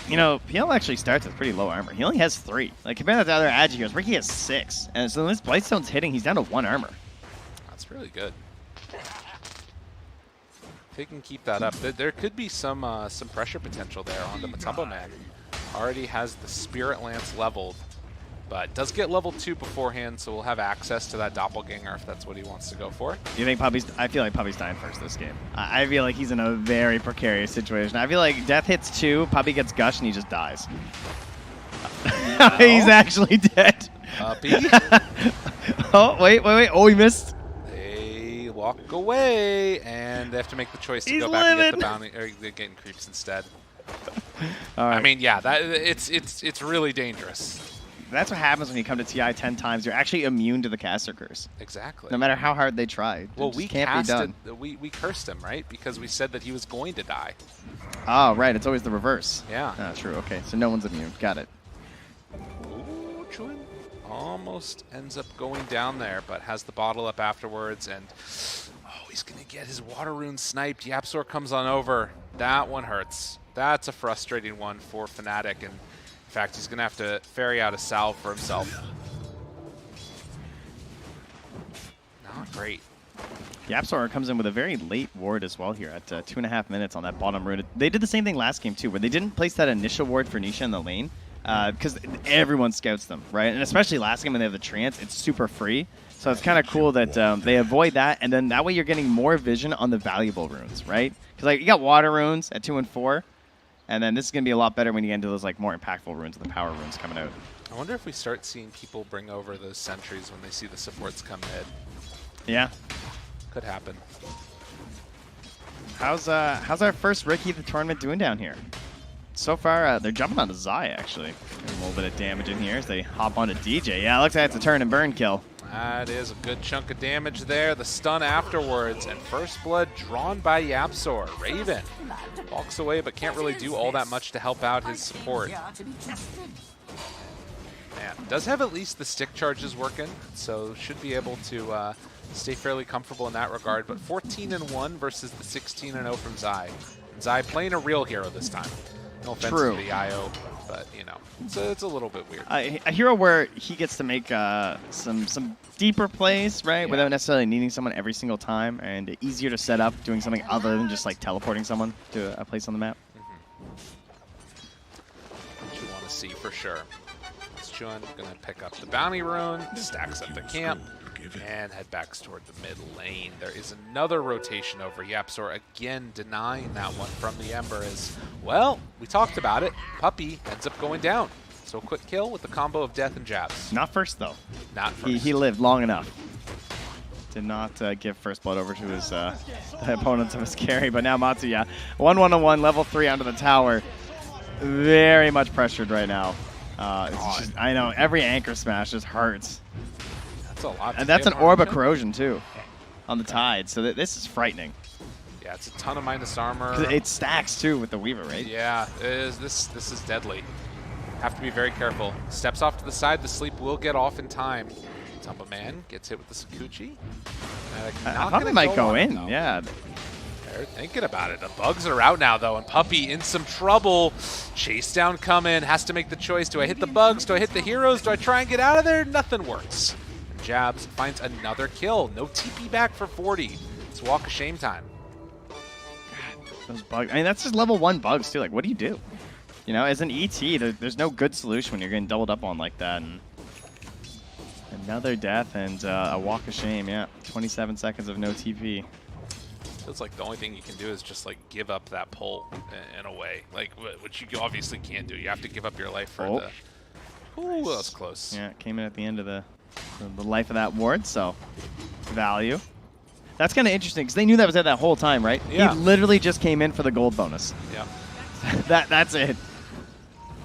you know, PL actually starts with pretty low armor. He only has 3. Like, compared to the other Agi heroes, Ricky has 6. And so when this Blightstone's hitting, he's down to 1 armor. That's really good. If they can keep that up, there could be some pressure potential there on the Matumbo man. Already has the Spirit Lance leveled, but does get level 2 beforehand, so we'll have access to that Doppelganger if that's what he wants to go for. You think Puppey's... I feel like Puppey's dying first this game. I feel like he's in a very precarious situation. I feel like Death hits 2, Puppey gets Gush, and he just dies. He's actually dead. Puppey. Oh, wait. Oh, he missed. They walk away, and they have to make the choice to He's go back and get living. the bounty, or they're getting creeps instead. All right. I mean, yeah, it's really dangerous. That's what happens when you come to TI 10 times. You're actually immune to the caster curse. Exactly. No matter how hard they try. Well, it we just can't be done. we cursed him, right? Because we said that he was going to die. Oh, right. It's always the reverse. Yeah. Ah, true. Okay. So no one's immune. Got it. Ooh, Chun almost ends up going down there, but has the bottle up afterwards, and oh, he's going to get his water rune sniped. Yapsor comes on over. That one hurts. That's a frustrating one for Fnatic, and in fact, he's going to have to ferry out a salve for himself. Not great. Yapsor comes in with a very late ward as well here at 2.5 minutes on that bottom rune. They did the same thing last game too, where they didn't place that initial ward for Nisha in the lane because everyone scouts them, right? And especially last game when they have the trance, it's super free. So it's kind of cool that they avoid that, and then that way you're getting more vision on the valuable runes, right? Because like you got water runes at 2 and 4. And then this is going to be a lot better when you get into those like more impactful runes, the power runes coming out. I wonder if we start seeing people bring over those sentries when they see the supports come mid. Yeah. Could happen. How's our first Ricky of the tournament doing down here? So far, they're jumping onto Zai, actually. A little bit of damage in here as they hop onto DJ. Yeah, it looks like it's a turn and burn kill. That is a good chunk of damage there. The stun afterwards, and first blood drawn by Yapsor. Raven walks away, but can't really do all that much to help out his support. Man, does have at least the stick charges working, so should be able to stay fairly comfortable in that regard. But 14-1 versus the 16-0 from Zai. Zai playing a real hero this time. No offense to the IO, but you know, it's a little bit weird. A hero where he gets to make some deeper plays, right, without necessarily needing someone every single time, and easier to set up doing something other than just like teleporting someone to a place on the map. What you want to see for sure. Chuan gonna pick up the bounty rune, stacks up the camp, and head back toward the mid lane. There is another rotation over. Yapsor again denying that one from the Ember as, well, we talked about it. Puppey ends up going down. So a quick kill with the combo of death and jabs. Not first, though. Not first. He lived long enough. Did not give first blood over to his opponents of his carry, but now Matsuya. 1-1-1, level 3 onto the tower. Very much pressured right now. It's just, I know, every anchor smash just hurts. That's a lot. And that's an orb of corrosion, too, on the tide. So this is frightening. Yeah, it's a ton of minus armor. It stacks, too, with the Weaver, right? Yeah, this is deadly. Have to be very careful. Steps off to the side. The sleep will get off in time. Tumba Man gets hit with the Sakuchi. I thought it might go in, yeah. They're thinking about it. The bugs are out now, though, and Puppey in some trouble. Chase down coming. Has to make the choice. Do I hit the bugs? Do I hit the heroes? Do I try and get out of there? Nothing works. And Jabs finds another kill. No TP back for 40. It's walk of shame time. Those bugs. I mean, that's just level 1 bugs, too. Like, what do you do? You know, as an ET, there's no good solution when you're getting doubled up on like that. And another death and a walk of shame, yeah. 27 seconds of no TP. Feels like the only thing you can do is just like give up that pull in a way, like which you obviously can't do. You have to give up your life for the. Ooh, that was close. Yeah, it came in at the end of the life of that ward, so value. That's kind of interesting because they knew that was there that whole time, right? Yeah. He literally just came in for the gold bonus. Yeah. That's it.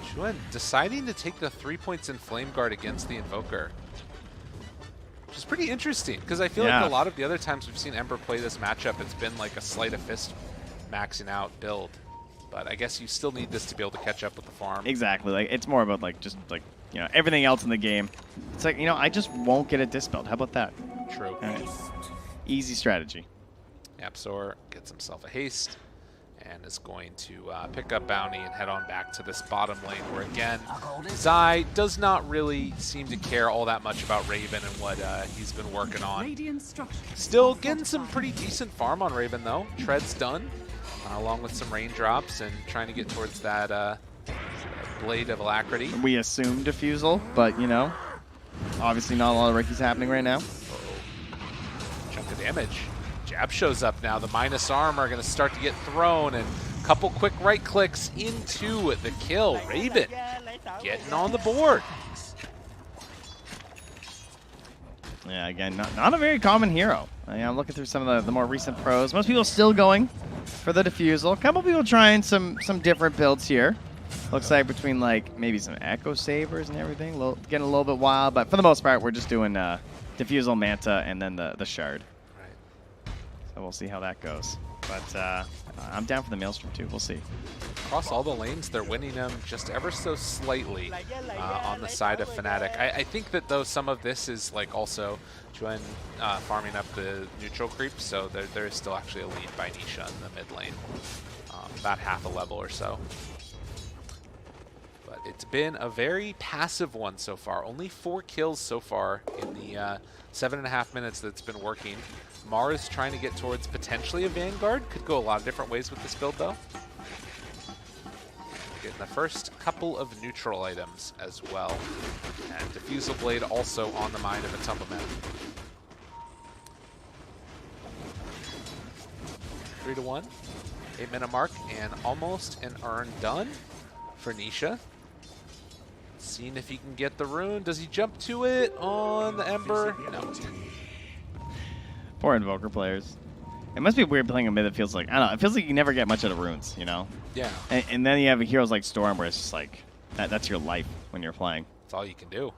Chuan deciding to take the 3 points in Flame Guard against the Invoker. Which is pretty interesting, because I feel like a lot of the other times we've seen Ember play this matchup, it's been like a Sleight of Fist maxing out build. But I guess you still need this to be able to catch up with the farm. Exactly. Like it's more about like just like, you know, everything else in the game. It's like, you know, I just won't get a dispelled. How about that? True. Easy strategy. Yapsor gets himself a haste and is going to pick up bounty and head on back to this bottom lane where, again, Zai does not really seem to care all that much about Raven and what he's been working on. Still getting some pretty decent farm on Raven, though. Tread's done, along with some raindrops and trying to get towards that Blade of Alacrity. We assume Diffusal, but, you know, obviously not a lot of Ricky's happening right now. Chunk of damage. Jab shows up now. The minus armor are going to start to get thrown, and a couple quick right clicks into the kill. Raven getting on the board. Yeah, again, not a very common hero. I'm looking through some of the more recent pros. Most people still going for the Diffusal. A couple people trying some different builds here. Looks like between like maybe some Echo Sabers and everything, getting a little bit wild. But for the most part, we're just doing Diffusal, Manta, and then the Shard. So we'll see how that goes. But I'm down for the Maelstrom too. We'll see. Across all the lanes, they're winning them just ever so slightly on the side of Fnatic. I think that, though, some of this is like also Chuan farming up the neutral creep, so there is still actually a lead by Nisha in the mid lane. About half a level or so. But it's been a very passive one so far. Only 4 kills so far in the 7.5 minutes that's been working. Mara's trying to get towards potentially a Vanguard. Could go a lot of different ways with this build, though. Getting the first couple of neutral items as well. And Diffusal Blade also on the mind of a Tumbleman. 3-1. 8-minute mark and almost an earn done for Nisha. Seeing if he can get the rune. Does he jump to it on the Ember? No. Poor Invoker players. It must be weird playing a mid that feels like, I don't know, it feels like you never get much out of runes, you know? Yeah. And then you have heroes like Storm where it's just like, that's your life when you're playing. That's all you can do.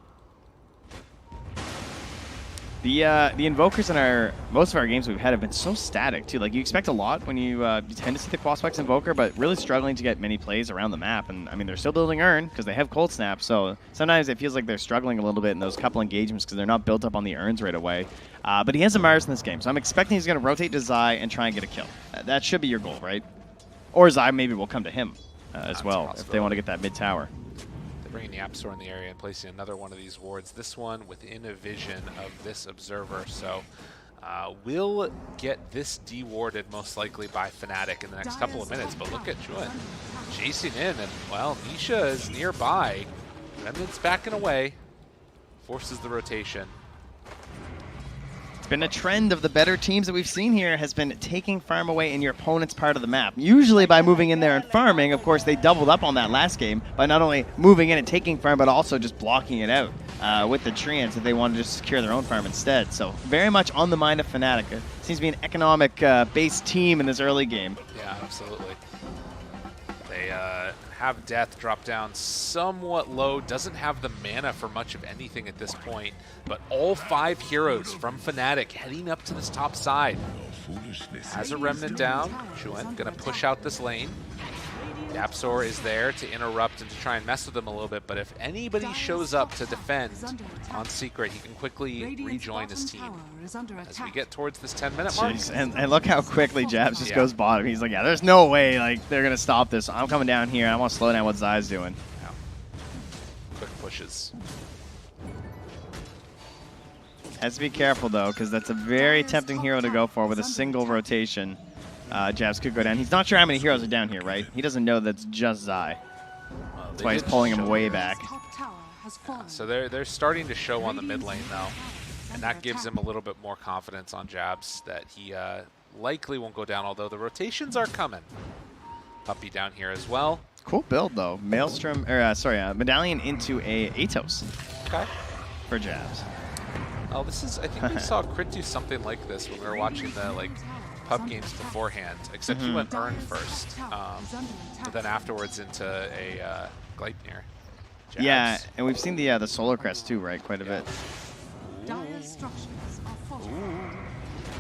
The invokers in most of our games we've had have been so static too. Like you expect a lot when you tend to see the Quaspex invoker, but really struggling to get many plays around the map. And I mean they're still building Urn because they have Cold Snap, so sometimes it feels like they're struggling a little bit in those couple engagements because they're not built up on the Urns right away. But he has a Mars in this game, so I'm expecting he's going to rotate to Zai and try and get a kill. That should be your goal, right? Or Zai maybe will come to him as well if they want to get that mid tower. Bringing the App Store in the area and placing another one of these wards. This one within a vision of this observer. So we'll get this dewarded most likely by Fnatic in the next couple of minutes. But look at Juan chasing in, and well, Nisha is nearby. Remnant's backing away, forces the rotation. Been a trend of the better teams that we've seen here has been taking farm away in your opponent's part of the map. Usually by moving in there and farming. Of course, they doubled up on that last game by not only moving in and taking farm, but also just blocking it out with the treants if they wanted to just secure their own farm instead. So very much on the mind of Fnatic. It seems to be an economic-based team in this early game. Yeah, absolutely. They have Death drop down somewhat low, doesn't have the mana for much of anything at this point, but all 5 heroes from Fnatic heading up to this top side. Has a Remnant down, Juan gonna push out this lane. Dapsor is there to interrupt and to try and mess with them a little bit, but if anybody shows up to defend on Secret, he can quickly rejoin his team as we get towards this 10-minute mark. Jeez, and look how quickly Jabs just goes bottom. He's like, yeah, there's no way like they're going to stop this. I'm coming down here. I want to slow down what Zai's doing. Yeah. Quick pushes. Has to be careful, though, because that's a very tempting hero to go for with a single rotation. Jabs could go down. He's not sure how many heroes are down here, right? He doesn't know that's just Zai. That's why he's pulling him way back. So they're starting to show on the mid lane, though. And that gives him a little bit more confidence on Jabs that he likely won't go down, although the rotations are coming. Puppy down here as well. Cool build, though. Maelstrom, or Medallion into a Atos. Okay. For Jabs. Oh, this is, I think we saw Crit do something like this when we were watching the, pub games beforehand, except he went Urn first, but then afterwards into a Gleipnir. Jabs. Yeah, and we've seen the Solar Crest too, right? Quite a bit. Ooh.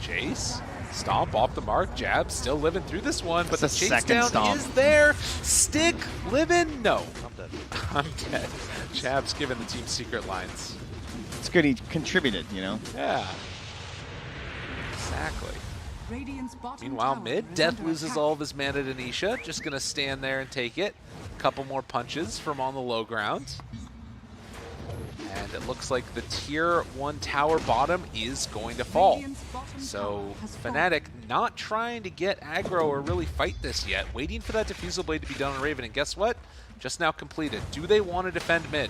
Chase, stomp off the mark. Jabs still living through this one, but the chase down stomp is there. Stick living? No, I'm dead. I'm dead. Jabs giving the team secret lines. It's good he contributed, you know? Yeah. Exactly. Meanwhile, mid, Death loses all of his mana to Nisha. Just going to stand there and take it. A couple more punches from on the low ground. And it looks like the tier 1 tower bottom is going to fall. So Fnatic not trying to get aggro or really fight this yet. Waiting for that Diffusal Blade to be done on Raven. And guess what? Just now completed. Do they want to defend mid?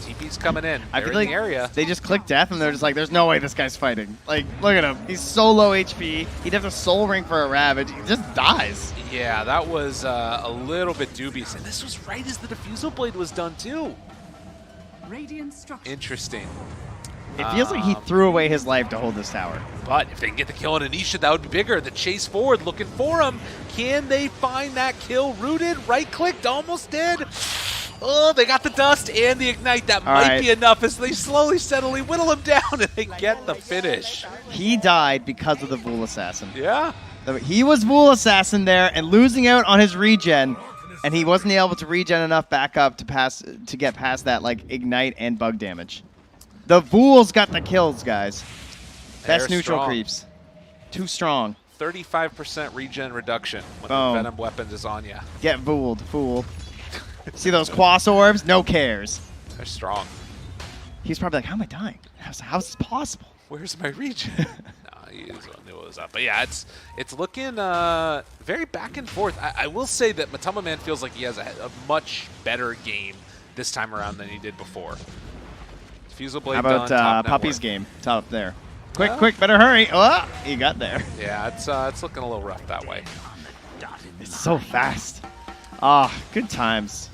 TP's coming in. I feel in like the area. They just click Death and they're just like, there's no way this guy's fighting. Like, look at him. He's so low HP. He'd have to Soul Ring for a Ravage. He just dies. Yeah, that was a little bit dubious. And this was right as the Diffusal Blade was done, too. Interesting. It feels like he threw away his life to hold this tower. But if they can get the kill on Anisha, that would be bigger. The chase forward looking for him. Can they find that kill? Rooted, right-clicked, almost dead. Oh, they got the dust and the ignite. That might be enough as they slowly, steadily whittle him down and they get the finish. He died because of the Vul Assassin. Yeah. He was Vul Assassin there and losing out on his regen, and he wasn't able to regen enough back up to get past that ignite and bug damage. The Vuls got the kills, guys. Best neutral creeps. Too strong. 35% regen reduction when the Venom weapon is on you. Get Vuled, fool. See those Quas orbs? No cares. They're strong. He's probably like, how am I dying? How's this possible? Where's my regen? No, he knew it was up. But yeah, it's looking very back and forth. I will say that Matama Man feels like he has a much better game this time around than he did before. Diffusal Blade How about done, Puppy's game? Top up there. Quick, better hurry. Oh, he got there. Yeah, it's looking a little rough that way. It's so fast. Ah, good times.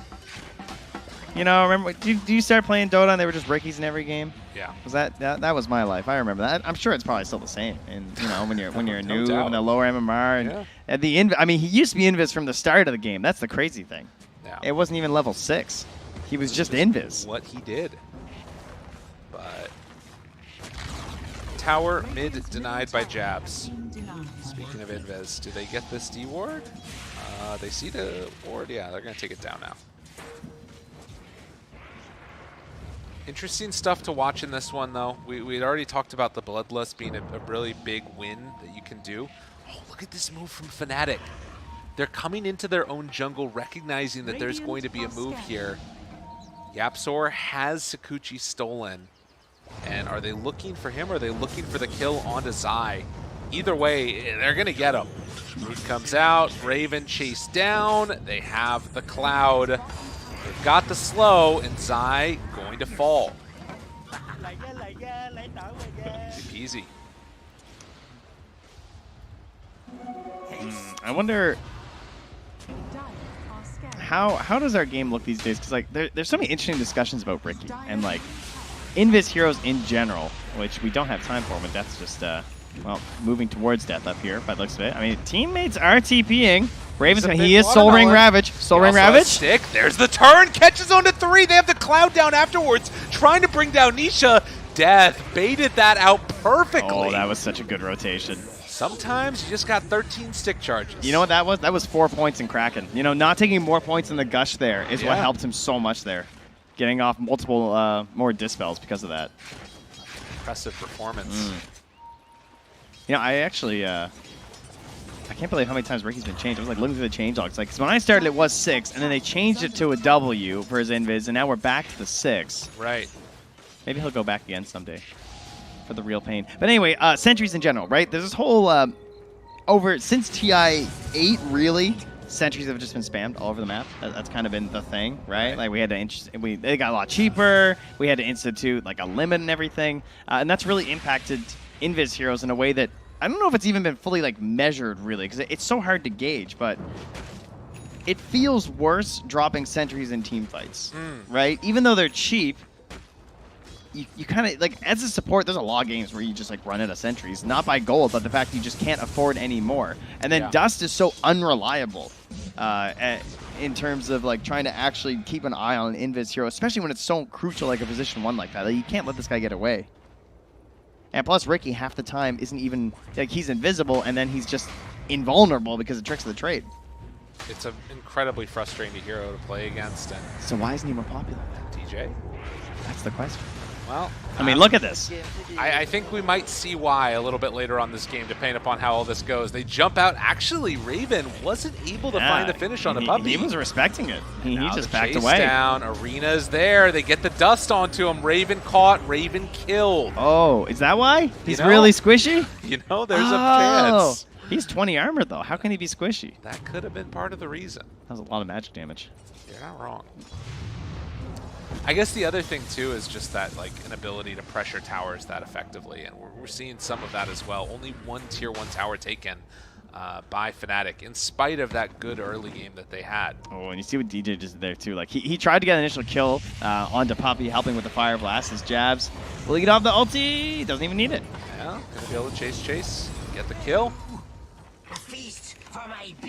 You know, remember, do you start playing Dota and they were just rickies in every game? Yeah. Was that was my life. I remember that. I'm sure it's probably still the same. And you know, when you're a noob and the lower MMR and he used to be Invis from the start of the game. That's the crazy thing. Yeah. It wasn't even level 6. He was just Invis. What he did. But tower mid denied by Jabs. Speaking of Invis, do they get this D ward? They see the ward. Yeah, they're going to take it down now. Interesting stuff to watch in this one, though. We'd already talked about the Bloodlust being a really big win that you can do. Oh, look at this move from Fnatic. They're coming into their own jungle, recognizing that there's going to be a move here. Yapzor has Sakuchi stolen. And are they looking for him, or are they looking for the kill onto Zai? Either way, they're going to get him. Root comes out, Raven chased down. They have the Cloud. They've got the slow, and Zai going to fall. Easy peasy. I wonder how does our game look these days? Because like there's so many interesting discussions about Ricky and like Invis heroes in general, which we don't have time for when Death's just well, moving towards Death up here by the looks of it. I mean, teammates are TPing. Raven's he is Soul Ring Ravage. Soul Ring Ravage. Stick. There's the turn. Catches onto 3. They have the Cloud down afterwards, trying to bring down Nisha. Death baited that out perfectly. Oh, that was such a good rotation. Sometimes you just got 13 stick charges. You know what that was? That was 4 points in Kraken. You know, not taking more points in the Gush there is what helped him so much there. Getting off multiple more dispels because of that. Impressive performance. You know, I actually, I can't believe how many times Ricky's been changed. I was like looking through the change logs. Like, 'cause when I started, it was 6, and then they changed it to a W for his invis, and now we're back to the 6. Right. Maybe he'll go back again someday for the real pain. But anyway, sentries in general, right? There's this whole since TI 8, really. Sentries have just been spammed all over the map. That's kind of been the thing, right? Like we had to they got a lot cheaper. We had to institute like a limit and everything, and that's really impacted Invis heroes in a way that I don't know if it's even been fully like measured really, because it's so hard to gauge. But it feels worse dropping sentries in team fights, right? Even though they're cheap. You kind of, like, as a support, there's a lot of games where you just, like, run out of sentries. Not by gold, but the fact you just can't afford any more. And then Dust is so unreliable in terms of, like, trying to actually keep an eye on an Invis hero, especially when it's so crucial, like a position 1 like that. Like, you can't let this guy get away. And plus, Ricky, half the time, isn't even, like, he's invisible, and then he's just invulnerable because of tricks of the trade. It's an incredibly frustrating hero to play against. And so why isn't he more popular? DJ? That's the question. Well, I mean, look at this. I think we might see why a little bit later on this game, depending upon how all this goes. They jump out. Actually, Raven wasn't able to find the finish on the puppy. He was respecting it. He just backed chase away. Down. Arena's there. They get the dust onto him. Raven caught. Raven killed. Oh, is that why? He's really squishy? You know, there's a chance. He's 20 armor, though. How can he be squishy? That could have been part of the reason. That was a lot of magic damage. You're not wrong. I guess the other thing, too, is just that, like, an ability to pressure towers that effectively, and we're seeing some of that as well. Only 1 tier 1 tower taken by Fnatic, in spite of that good early game that they had. Oh, and you see what DJ just did there, too. Like, he tried to get an initial kill onto Poppy, helping with the Fire Blast, his jabs. Will he get off the ulti? Doesn't even need it. Yeah, gonna be able to chase, get the kill.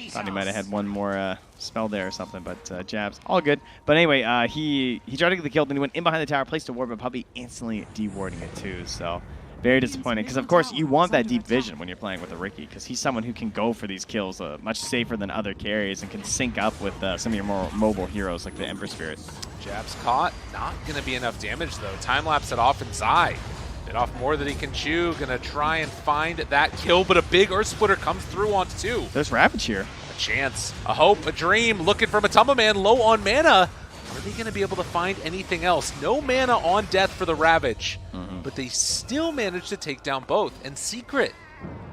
Thought he might have had one more spell there or something, but jabs, all good. But anyway, he tried to get the kill, then he went in behind the tower, placed a ward, but Puppy instantly dewarding it too. So very disappointing, because of course you want that deep vision when you're playing with a Ricky, because he's someone who can go for these kills much safer than other carries and can sync up with some of your more mobile heroes like the Emperor Spirit. Jabs caught, not going to be enough damage though. Time lapse it off, and Zai bit off more than he can chew. Gonna try and find that kill, but a big Earth Splitter comes through onto 2. There's Ravage here. A chance, a hope, a dream, looking for Matumba Man, low on mana. Are they gonna be able to find anything else? No mana on Death for the Ravage, but they still manage to take down both. And Secret,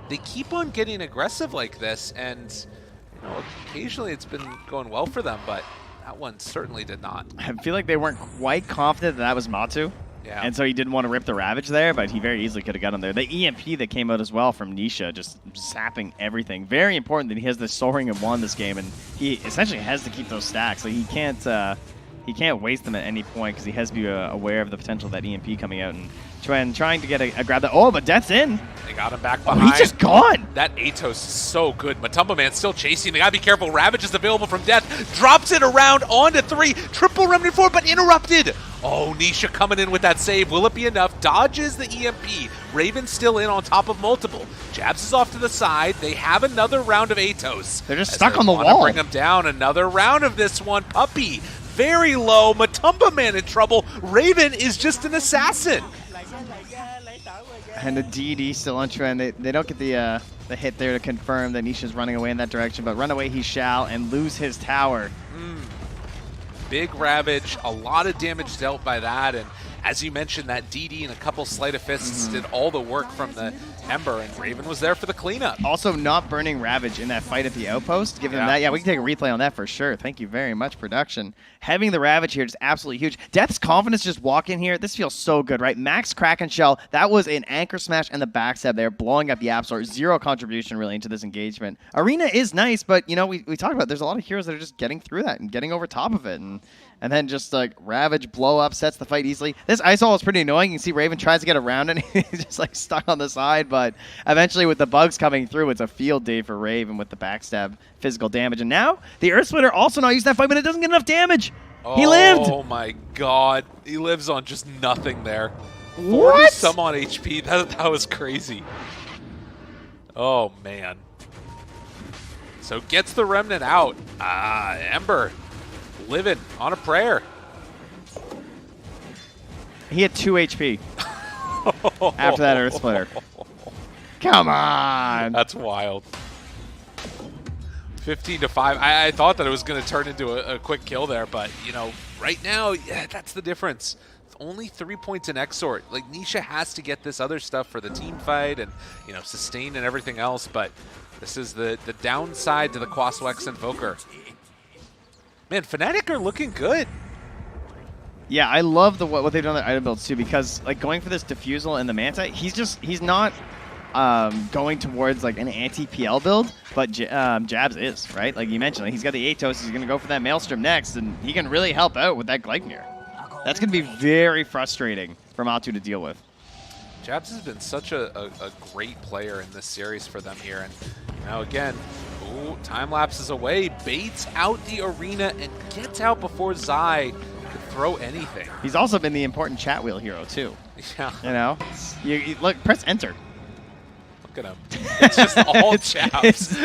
they keep on getting aggressive like this, and you know, occasionally it's been going well for them, but that one certainly did not. I feel like they weren't quite confident that was Matu. Yeah. And so he didn't want to rip the Ravage there, but he very easily could have got him there. The EMP that came out as well from Nisha, just sapping everything. Very important that he has the Soul Ring and 1 this game, and he essentially has to keep those stacks. Like he can't waste them at any point, because he has to be aware of the potential of that EMP coming out and trying to get a grab that. Oh, but Death's in. They got him back behind. Oh, he's just gone. That Atos is so good. Matumba Man still chasing. They gotta be careful. Ravage is available from Death. Drops it around onto 3. Triple Remnant 4, but interrupted. Oh, Nisha coming in with that save. Will it be enough? Dodges the EMP. Raven still in on top of multiple. Jabs is off to the side. They have another round of Atos. They're just stuck on the wall. Bring them down. Another round of this one. Puppey, very low. Matumba Man in trouble. Raven is just an assassin. And the DD still on trend. They don't get the hit there to confirm that Nisha's running away in that direction, but run away he shall and lose his tower. Big Ravage, a lot of damage dealt by that, and as you mentioned, that DD and a couple sleight of fists did all the work from the Ember, and Raven was there for the cleanup. Also, not burning Ravage in that fight at the outpost, giving them that. Yeah, we can take a replay on that for sure. Thank you very much, production. Having the Ravage here is absolutely huge. Death's confidence just walk in here. This feels so good, right? Max Kraken Shell, that was an anchor smash and the backstab there, blowing up the App Store. Zero contribution really into this engagement. Arena is nice, but you know, we talked about there's a lot of heroes that are just getting through that and getting over top of it. And then just like Ravage blow up, sets the fight easily. This ice wall is pretty annoying. You can see Raven tries to get around it. He's just like stuck on the side. But eventually with the bugs coming through, it's a field day for Raven with the backstab physical damage. And now the Earth Splitter also not using that fight, but it doesn't get enough damage. He lived. Oh my god. He lives on just nothing there. What? 40 some on HP. That was crazy. Oh man. So gets the Remnant out. Ember living on a prayer. He had 2 HP after that Earth Splitter. Come on. That's wild. 15-5. I thought that it was going to turn into a quick kill there, but, you know, right now, yeah, that's the difference. It's only 3 points in Exort. Like, Nisha has to get this other stuff for the team fight and, you know, sustain and everything else, but this is the downside to the Quaswex Invoker. Man, Fnatic are looking good. Yeah, I love what they've done with their item builds too, because like going for this Diffusal and the Manta, he's not going towards like an anti-PL build, but Jabs is, right? Like you mentioned, like, he's got the Atos, he's going to go for that Maelstrom next, and he can really help out with that Gleipnir. That's going to be very frustrating for Matu to deal with. Jabs has been such a great player in this series for them here, and you know, again, ooh, time lapses away, baits out the arena and gets out before Zai could throw anything. He's also been the important chat wheel hero too. Yeah. You know, you look, press enter. Look at him. It's just all Jabs.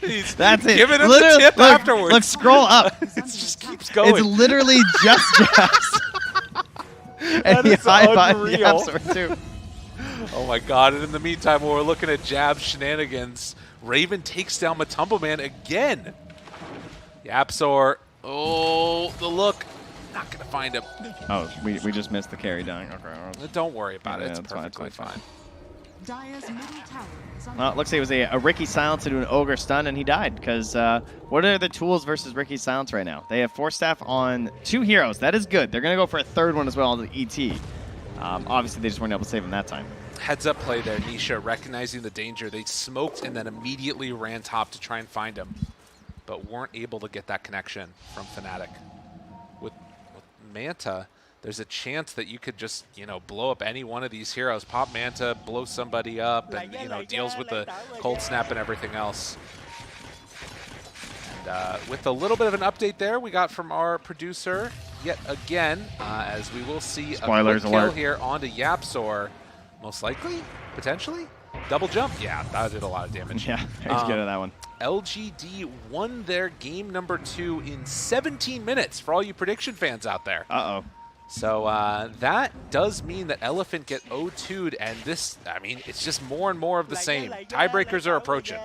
He's that's it. Giving him literally, the tip afterwards. Look, scroll up. It just keeps going. It's literally just Jabs. And he high-fived the App Store too. Oh my god, and in the meantime, while we're looking at Jab's shenanigans, Raven takes down Matumba Man again. The App Store, oh, the look. Not going to find him. Oh, we just missed the carry dying. Okay. Don't worry about it. It's that's perfectly fine. Dire's middle tower is under Well, it looks like it was a Ricky Silence into an Ogre stun, and he died. Because what are the tools versus Ricky Silence right now? They have 4 staff on 2 heroes. That is good. They're going to go for a 3rd one as well on the ET. Obviously, they just weren't able to save him that time. Heads up play there, Nisha recognizing the danger. They smoked and then immediately ran top to try and find him, but weren't able to get that connection from Fnatic. With Manta, there's a chance that you could just, you know, blow up any one of these heroes. Pop Manta, blow somebody up, and, you know, deals with the cold snap and everything else. And with a little bit of an update there we got from our producer yet again, as we will see Spoilers a quick kill alert. here onto Yapsor. Most likely, potentially. Double jump, yeah, that did a lot of damage. Yeah, he's good at that one. LGD won their game number 2 in 17 minutes for all you prediction fans out there. Uh-oh. So that does mean that Elephant get O2'd, and this, I mean, it's just more and more of the same. Tiebreakers are approaching.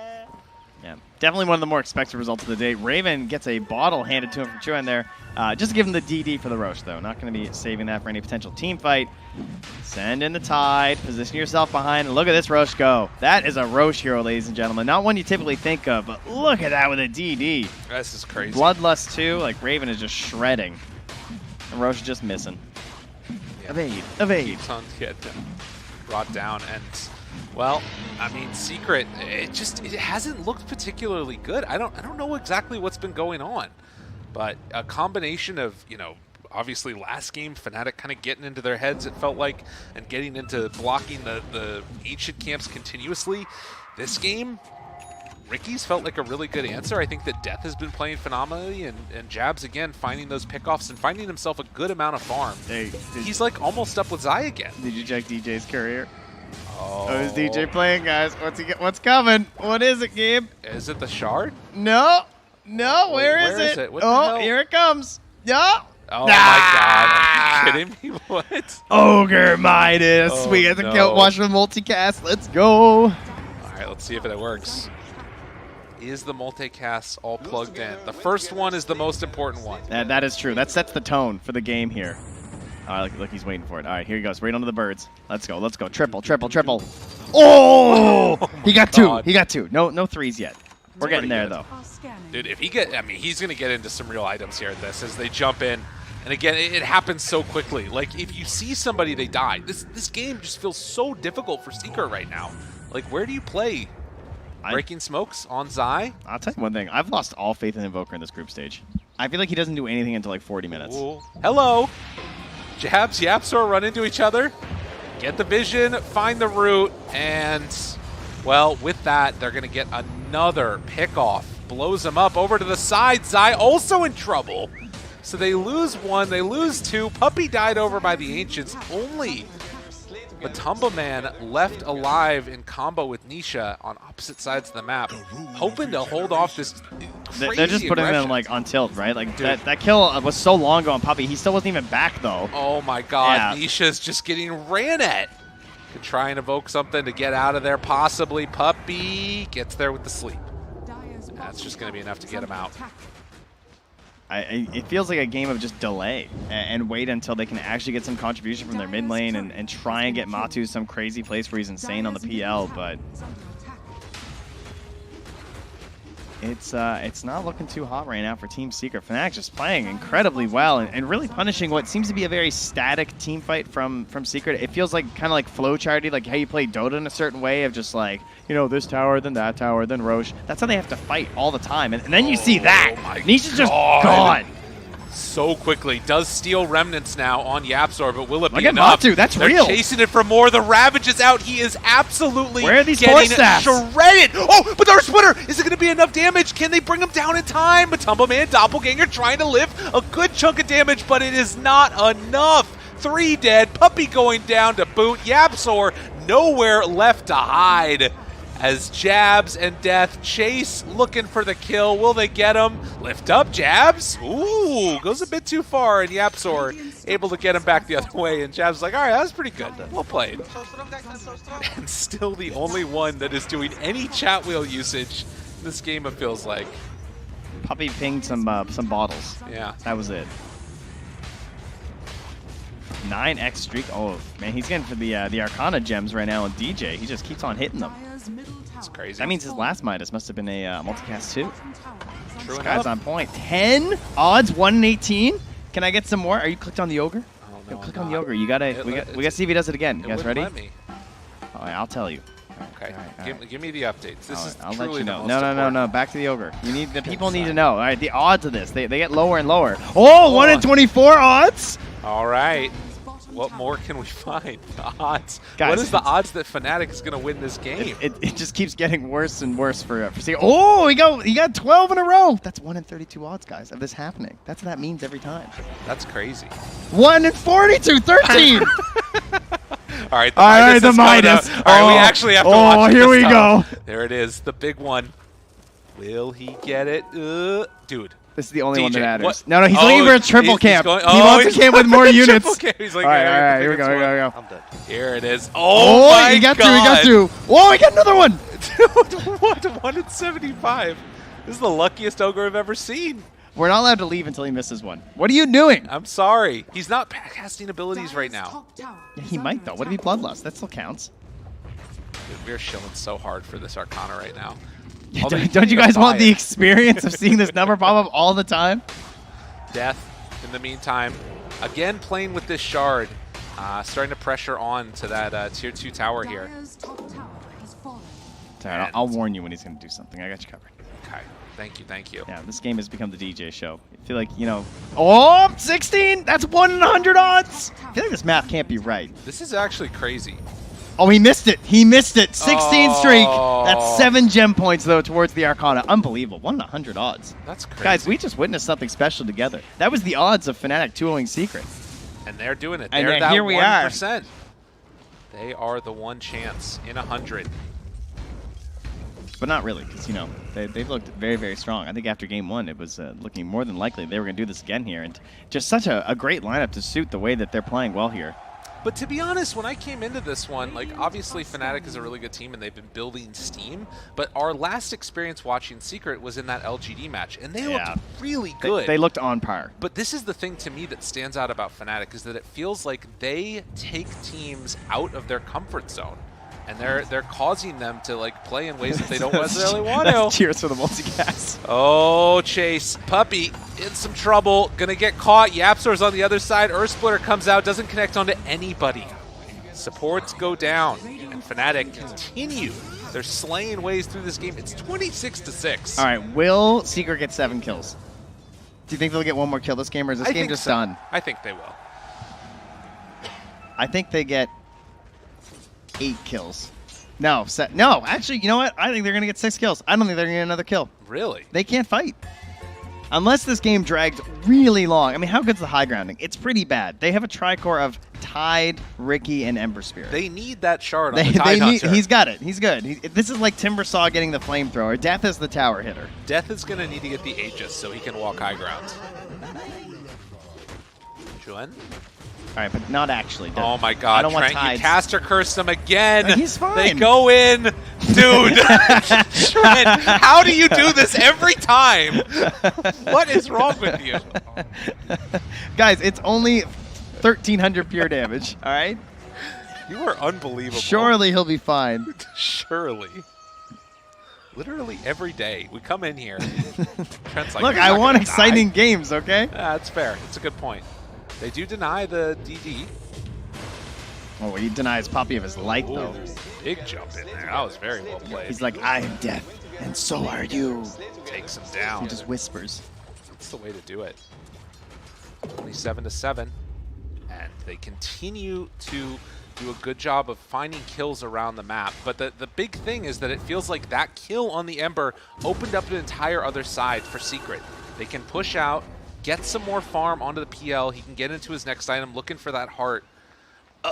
Yeah, definitely one of the more expected results of the day. Raven gets a bottle handed to him from Chuan there. Just give him the DD for the Roche, though. Not going to be saving that for any potential team fight. Send in the Tide. Position yourself behind. And look at this Roche go. That is a Roche hero, ladies and gentlemen. Not one you typically think of, but look at that with a DD. This is crazy. Bloodlust, too. Like, Raven is just shredding. And Roche is just missing. Yeah. Evade. Evade. Keeps on getting brought down, and well, I mean, Secret, it hasn't looked particularly good. I don't know exactly what's been going on, but a combination of, you know, obviously last game Fnatic kind of getting into their heads, it felt like, and getting into blocking the ancient camps continuously. This game, Ricky's felt like a really good answer. I think that Death has been playing phenomenally, and Jabs, again, finding those pickoffs and finding himself a good amount of farm. Hey, He's like almost up with Zai again. Did you check DJ's career? Oh, Oh, is DJ playing, guys? What's coming? What is it, Gabe? Is it the shard? No. No, Wait, where is it? What the Oh, hell? here it comes. No. Oh my god, are you kidding me? What? Ogre Midas. Oh, We get the no. kill. Watch the multicast. Let's go. All right, let's see if it works. Is the multicast all plugged in? The first one is the most important one. That is true. That sets the tone for the game here. All right, look, he's waiting for it. All right, here he goes. Right onto the birds. Let's go. Let's go. Triple, triple, triple. Oh! He got two. God. He got two. No threes yet. We're getting there, good. though. Are scanning. Dude, if he he's going to get into some real items here at this as they jump in. And again, it happens so quickly. Like, if you see somebody, they die. This game just feels so difficult for Secret right now. Like, where do you play? Breaking smokes on Zai? I'll tell you one thing. I've lost all faith in Invoker in this group stage. I feel like he doesn't do anything until like 40 minutes. Ooh. Hello. Jabs, Yapsor run into each other. Get the vision, find the root, and, well, with that, they're going to get another pickoff. Blows them up over to the side. Zai also in trouble. So they lose one, they lose two. Puppey died over by the Ancients. Only Matumba Man left alive in combo with Nisha on opposite sides of the map, hoping to hold off this crazy They're just putting aggression. him like on tilt, right? Like that kill was so long ago on Puppey. He still wasn't even back though. Oh my god, Yeah. Nisha's just getting ran at. Could try and evoke something to get out of there, possibly. Puppey gets there with the sleep. Dire's That's just going to be enough to get him out. It feels like a game of just delay and wait until they can actually get some contribution from their mid lane and try and get Matu to some crazy place where he's insane on the PL, but it's not looking too hot right now for Team Secret. Fnatic just playing incredibly well and really punishing what seems to be a very static team fight from Secret. It feels like kind of like flowcharty, like how you play Dota in a certain way of just like, you know, this tower, then that tower, then Roche. That's how they have to fight all the time. And then you see that. my Nisha's just God. gone. So quickly. Does steal remnants now on Yapsor, but will it be Look at enough? Matu, that's They're real. chasing it for more. The Ravage is out. He is absolutely Where are these getting force staffs? shredded. Oh, but there's Splitter. Is it going to be enough damage? Can they bring him down in time? Matumba Man, Doppelganger trying to lift a good chunk of damage, but it is not enough. 3 dead. Puppey going down to boot. Yapsor nowhere left to hide. As Jabs and Death chase, looking for the kill. Will they get him? Lift up, Jabs. Ooh, goes a bit too far, and Yapsor able to get him back the other way. And Jabs is like, all right, that was pretty good. Well played. And still the only one that is doing any chat wheel usage in this game, it feels like. Puppey pinged some bottles. Yeah. That was it. 9x streak. Oh man, he's getting for the Arcana gems right now on DJ. He just keeps on hitting them. It's crazy. That means his last Midas must have been a multicast too. True This guy's enough. on point. 10 odds, 1 in 18. Can I get some more? Are you clicked on the ogre? Oh, Yo, no, click I'm on the not. ogre. You gotta. We gotta see if he does it again. You It guys wouldn't ready? let me. All right, I'll tell you. Okay, all right. give me the updates. This All is right, I'll truly let you the know. most No. important. Back to the ogre. You need the people need to know. All right, the odds of this. They get lower and lower. Oh, 1 in 24 odds. All right. What more can we find? The odds. Guys, What is the odds that Fnatic is going to win this game? It just keeps getting worse and worse for Secret. Oh, he got 12 in a row. That's 1 in 32 odds, guys, of this happening. That's what that means every time. That's crazy. 1 in 42, 13. All right, the All right, Midas the is coming Midas. up. All right, we actually have to watch Oh, it here this we time. go. There it is, the big one. Will he get it? Dude. This is the only one that DJ, matters. what? No, he's Oh, looking for a triple he's camp. going- He oh, wants he's a camp with more triple units. camp. He's like, all right, "Yeah, all right, I here we think go, it's here we go. I'm dead. Here it is. Oh, my he got God. two, he got two. Whoa, he got another one. Dude, what? 1 in 75. This is the luckiest ogre I've ever seen. We're not allowed to leave until he misses one. What are you doing? I'm sorry. He's not casting abilities right now. Yeah, he might, though. What if he bloodlust? That still counts. Dude, we're shilling so hard for this Arcana right now. Don't you guys want the experience of seeing this number pop up all the time? Death, in the meantime, again playing with this shard, starting to pressure on to that tier 2 tower here. It's all right, I'll warn you when he's going to do something. I got you covered. Okay, thank you. Yeah, this game has become the DJ show. I feel like, you know... Oh, 16! That's 1 in 100 odds! I feel like this math can't be right. This is actually crazy. Oh, he missed it. He missed it. 16 streak. Oh. That's 7 gem points, though, towards the Arcana. Unbelievable. 1 in 100 odds. That's crazy. Guys, we just witnessed something special together. That was the odds of Fnatic 2-0ing Secret. And they're doing it. And They're that here we 1%. They are the one chance in 100. But not really, because, you know, they've looked very, very strong. I think after game 1, it was looking more than likely they were going to do this again here. And just such a great lineup to suit the way that they're playing well here. But to be honest, when I came into this one, like, obviously Fnatic is a really good team and they've been building steam, but our last experience watching Secret was in that LGD match, and they looked really good. They looked on par. But this is the thing to me that stands out about Fnatic, is that it feels like they take teams out of their comfort zone. And they're causing them to, like, play in ways that they don't necessarily want to. Cheers for the multicast. Oh, Chase. Puppey in some trouble. Gonna get caught. Yapsor's on the other side. Earth Splitter comes out. Doesn't connect onto anybody. Supports go down. And Fnatic continue. They're slaying ways through this game. It's 26-6. All right. Will Secret get 7 kills? Do you think they'll get one more kill this game, or is this game just done? I think they will. I think they get 8 kills. No, no, actually, you know what? I think they're going to get 6 kills. I don't think they're going to get another kill. Really? They can't fight. Unless this game drags really long. I mean, how good's the high grounding? It's pretty bad. They have a tricore of Tide, Ricky, and Ember Spirit. They need that shard on the Tide Hunter. He's got it. He's good. This is like Timbersaw getting the flamethrower. Death is the tower hitter. Death is going to need to get the Aegis so he can walk high ground. Juan? All right, but not actually. Oh my God, I don't want Trent, Tides. you caster cursed him again. He's fine. They go in. Dude, Trent, how do you do this every time? What is wrong with you? Guys, it's only 1,300 pure damage, all right? You are unbelievable. Surely he'll be fine. Surely. Literally every day. We come in here. Trent's like, look, I want exciting games, okay? That's fair. That's a good point. They do deny the DD. Oh, he denies Poppy of his life, though. Big jump in there. That was very well played. He's like, I am death, and so are you. Takes him down. He just whispers. That's the way to do it. 27-7. And they continue to do a good job of finding kills around the map. But the big thing is that it feels like that kill on the Ember opened up an entire other side for Secret. They can push out, get some more farm onto the PL. He can get into his next item, looking for that heart.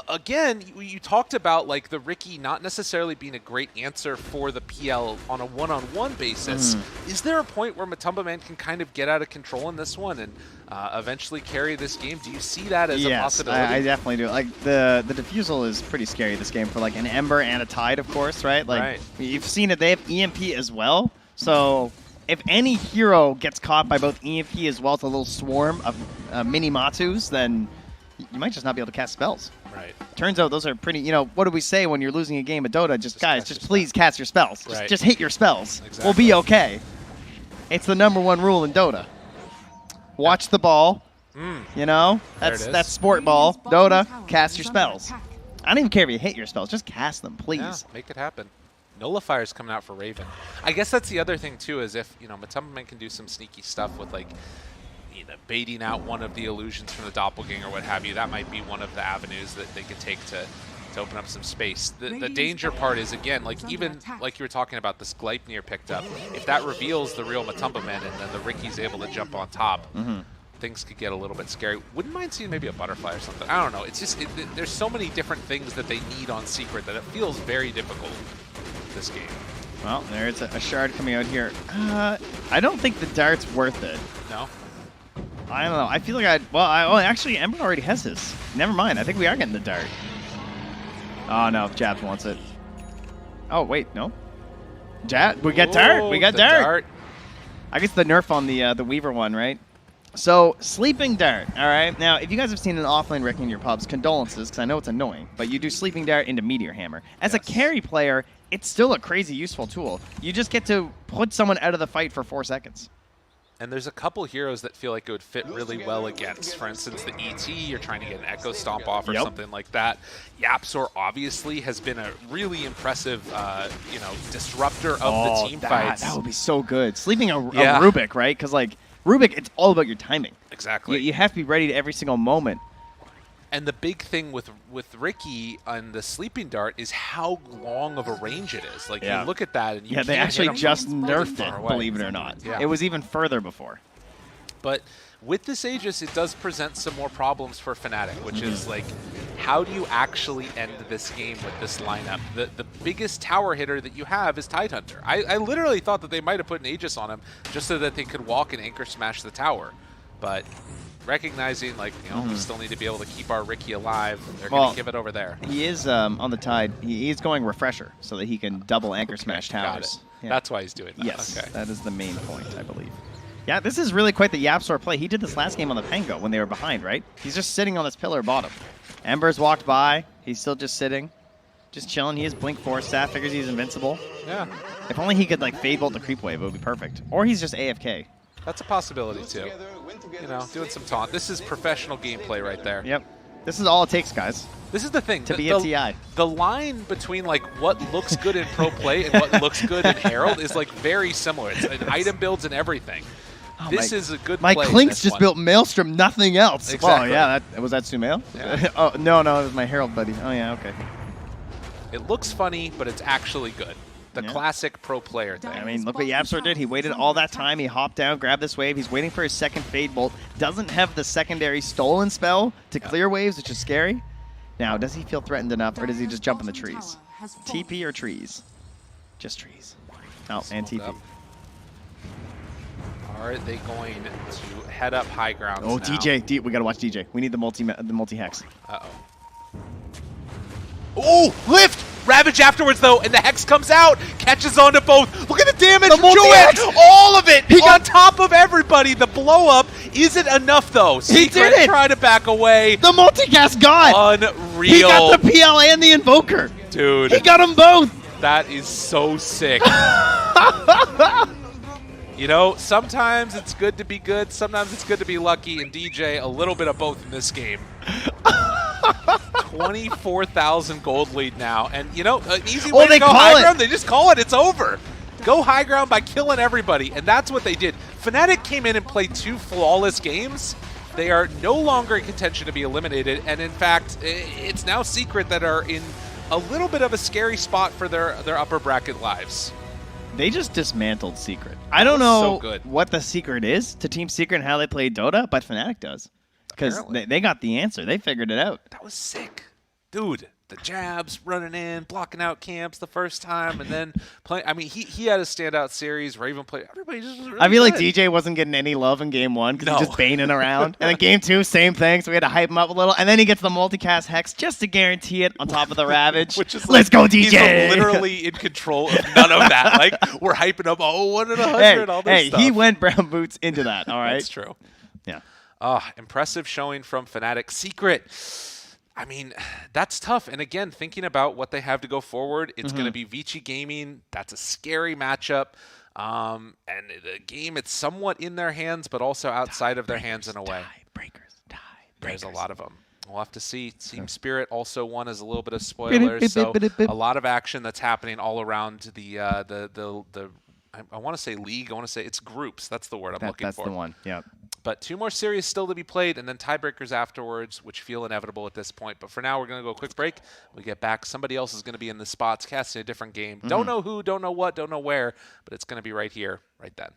Again, you talked about like the Ricky not necessarily being a great answer for the PL on a one-on-one basis. Is there a point where Matumba Man can kind of get out of control in this one and eventually carry this game? Do you see that as a possibility? I definitely do. Like the defusal is pretty scary this game for like an Ember and a Tide, of course, right? Like you've seen it. They have EMP as well, so if any hero gets caught by both EMP as well as a little swarm of mini Matus, then you might just not be able to cast spells. Right. Turns out those are pretty, you know, what do we say when you're losing a game of Dota? Just guys, just please spell. cast your spells. Right. Just hit your spells. Exactly. We'll be okay. It's the #1 rule in Dota. Watch the ball. You know? That's sport ball. Dota, cast your spells. I don't even care if you hit your spells. Just cast them, please. Yeah, make it happen. Nullifier's coming out for Raven. I guess that's the other thing, too, is if, you know, Matumba Man can do some sneaky stuff with, like, you know, baiting out one of the illusions from the doppelganger or what have you. That might be one of the avenues that they could take to open up some space. The danger part is, again, like even like you were talking about this Gleipnir picked up, if that reveals the real Matumba Man and then the Ricky's able to jump on top, things could get a little bit scary. Wouldn't mind seeing maybe a butterfly or something. I don't know. It's just, there's so many different things that they need on Secret that it feels very difficult this game. Well, there's a shard coming out here. I don't think the dart's worth it. No? I don't know. I feel like actually, Ember already has his. Never mind. I think we are getting the dart. Oh, no. Jabs wants it. Oh, wait. No. We got dart. We got dart. I guess the nerf on the Weaver one, right? So, Sleeping Dart, all right? Now, if you guys have seen an offlane Rick in your pubs, condolences, because I know it's annoying, but you do Sleeping Dart into Meteor Hammer. As a carry player, it's still a crazy useful tool. You just get to put someone out of the fight for 4 seconds. And there's a couple heroes that feel like it would fit really well against. For instance, the ET, you're trying to get an Echo Stomp off or something like that. Yapsor obviously has been a really impressive, you know, disruptor of the team fights. That would be so good. Sleeping a Rubik, right? Because, like, Rubik, it's all about your timing. Exactly. You have to be ready to every single moment. And the big thing with Ricky on the sleeping dart is how long of a range it is. Like you look at that and you they can't actually hit him just from nerfed far it, away. believe it or not. Yeah. It was even further before. But with this Aegis, it does present some more problems for Fnatic, which is like, how do you actually end this game with this lineup? The biggest tower hitter that you have is Tidehunter. I literally thought that they might have put an Aegis on him just so that they could walk and anchor smash the tower. But recognizing, like, you know, we still need to be able to keep our Ricky alive, they're going to give it over there. He is on the Tide. He is going Refresher so that he can double anchor smash towers. Got it. Yeah. That's why he's doing that. Yes, Okay. that is the main point, I believe. Yeah, this is really quite the Yapsor play. He did this last game on the Pengo when they were behind, right? He's just sitting on this pillar bottom. Ember's walked by. He's still just sitting, just chilling. He has Blink Force Staff, figures he's invincible. Yeah. If only he could, like, Fade Bolt the creep wave, it would be perfect. Or he's just AFK. That's a possibility, too. You know, doing some taunt. This is professional gameplay right there. Yep. This is all it takes, guys. This is the thing. To be a TI. The line between, like, what looks good in pro play and what looks good in Herald is, like, very similar. It's an item builds and everything. Oh, this is a good my play. Clinks just built Maelstrom, nothing else. Exactly. Oh, yeah. Was that Sumail? Yeah. Oh, no, it was my Herald buddy. Oh, yeah, okay. It looks funny, but it's actually good. The classic pro player thing. I mean, look what Yapsor did. He waited all that time. He hopped down, grabbed this wave. He's waiting for his second Fade Bolt. Doesn't have the secondary stolen spell to clear waves, which is scary. Now, does he feel threatened enough, or does he just jump in the trees? TP or trees? Just trees. Oh, and TP. Up. Are they going to head up high ground? Oh, now? DJ. We got to watch DJ. We need the multi-hex. Uh-oh. Oh, lift! Ravage afterwards, though, and the Hex comes out, catches onto both. Look at the damage! The multi-hex! All of it! He on top of everybody. The blow-up isn't enough, though. He did it! Trying to back away. The multicast got! Unreal. He got the PL and the Invoker! Dude. He got them both! That is so sick. You know, sometimes it's good to be good, sometimes it's good to be lucky, and DJ, a little bit of both in this game. 24,000 gold lead now, and you know, an easy way to go high ground, they just call it, it's over. Go high ground by killing everybody, and that's what they did. Fnatic came in and played 2 flawless games. They are no longer in contention to be eliminated, and in fact, it's now Secret that are in a little bit of a scary spot for their upper bracket lives. They just dismantled Secret. I don't know so what the secret is to Team Secret and how they play Dota, but Fnatic does. Because they got the answer. They figured it out. That was sick. Dude, the jabs, running in, blocking out camps the first time, and then playing. I mean, he had a standout series where even played. Everybody just was really I feel like good. DJ wasn't getting any love in game 1 because he's just baining around. And then game 2, same thing. So we had to hype him up a little. And then he gets the multicast Hex just to guarantee it on top of the Ravage. Which is Let's go, DJ! He's literally in control of none of that. Like, we're hyping up, 1 in 100, all this stuff. He went brown boots into that, all right? That's true. Yeah. Impressive showing from Fnatic. Secret. I mean, that's tough. And again, thinking about what they have to go forward, it's going to be Vici Gaming. That's a scary matchup. And the game, it's somewhat in their hands, but also outside of their hands in a way. There's a lot of them. We'll have to see. Team Spirit also won as a little bit of spoilers. So a lot of action that's happening all around the I want to say league. I want to say it's groups. That's the word I'm looking for. That's the one, yeah. But 2 more series still to be played, and then tiebreakers afterwards, which feel inevitable at this point. But for now, we're going to go a quick break. We get back. Somebody else is going to be in the spots, casting a different game. Don't know who, don't know what, don't know where, but it's going to be right here, right then.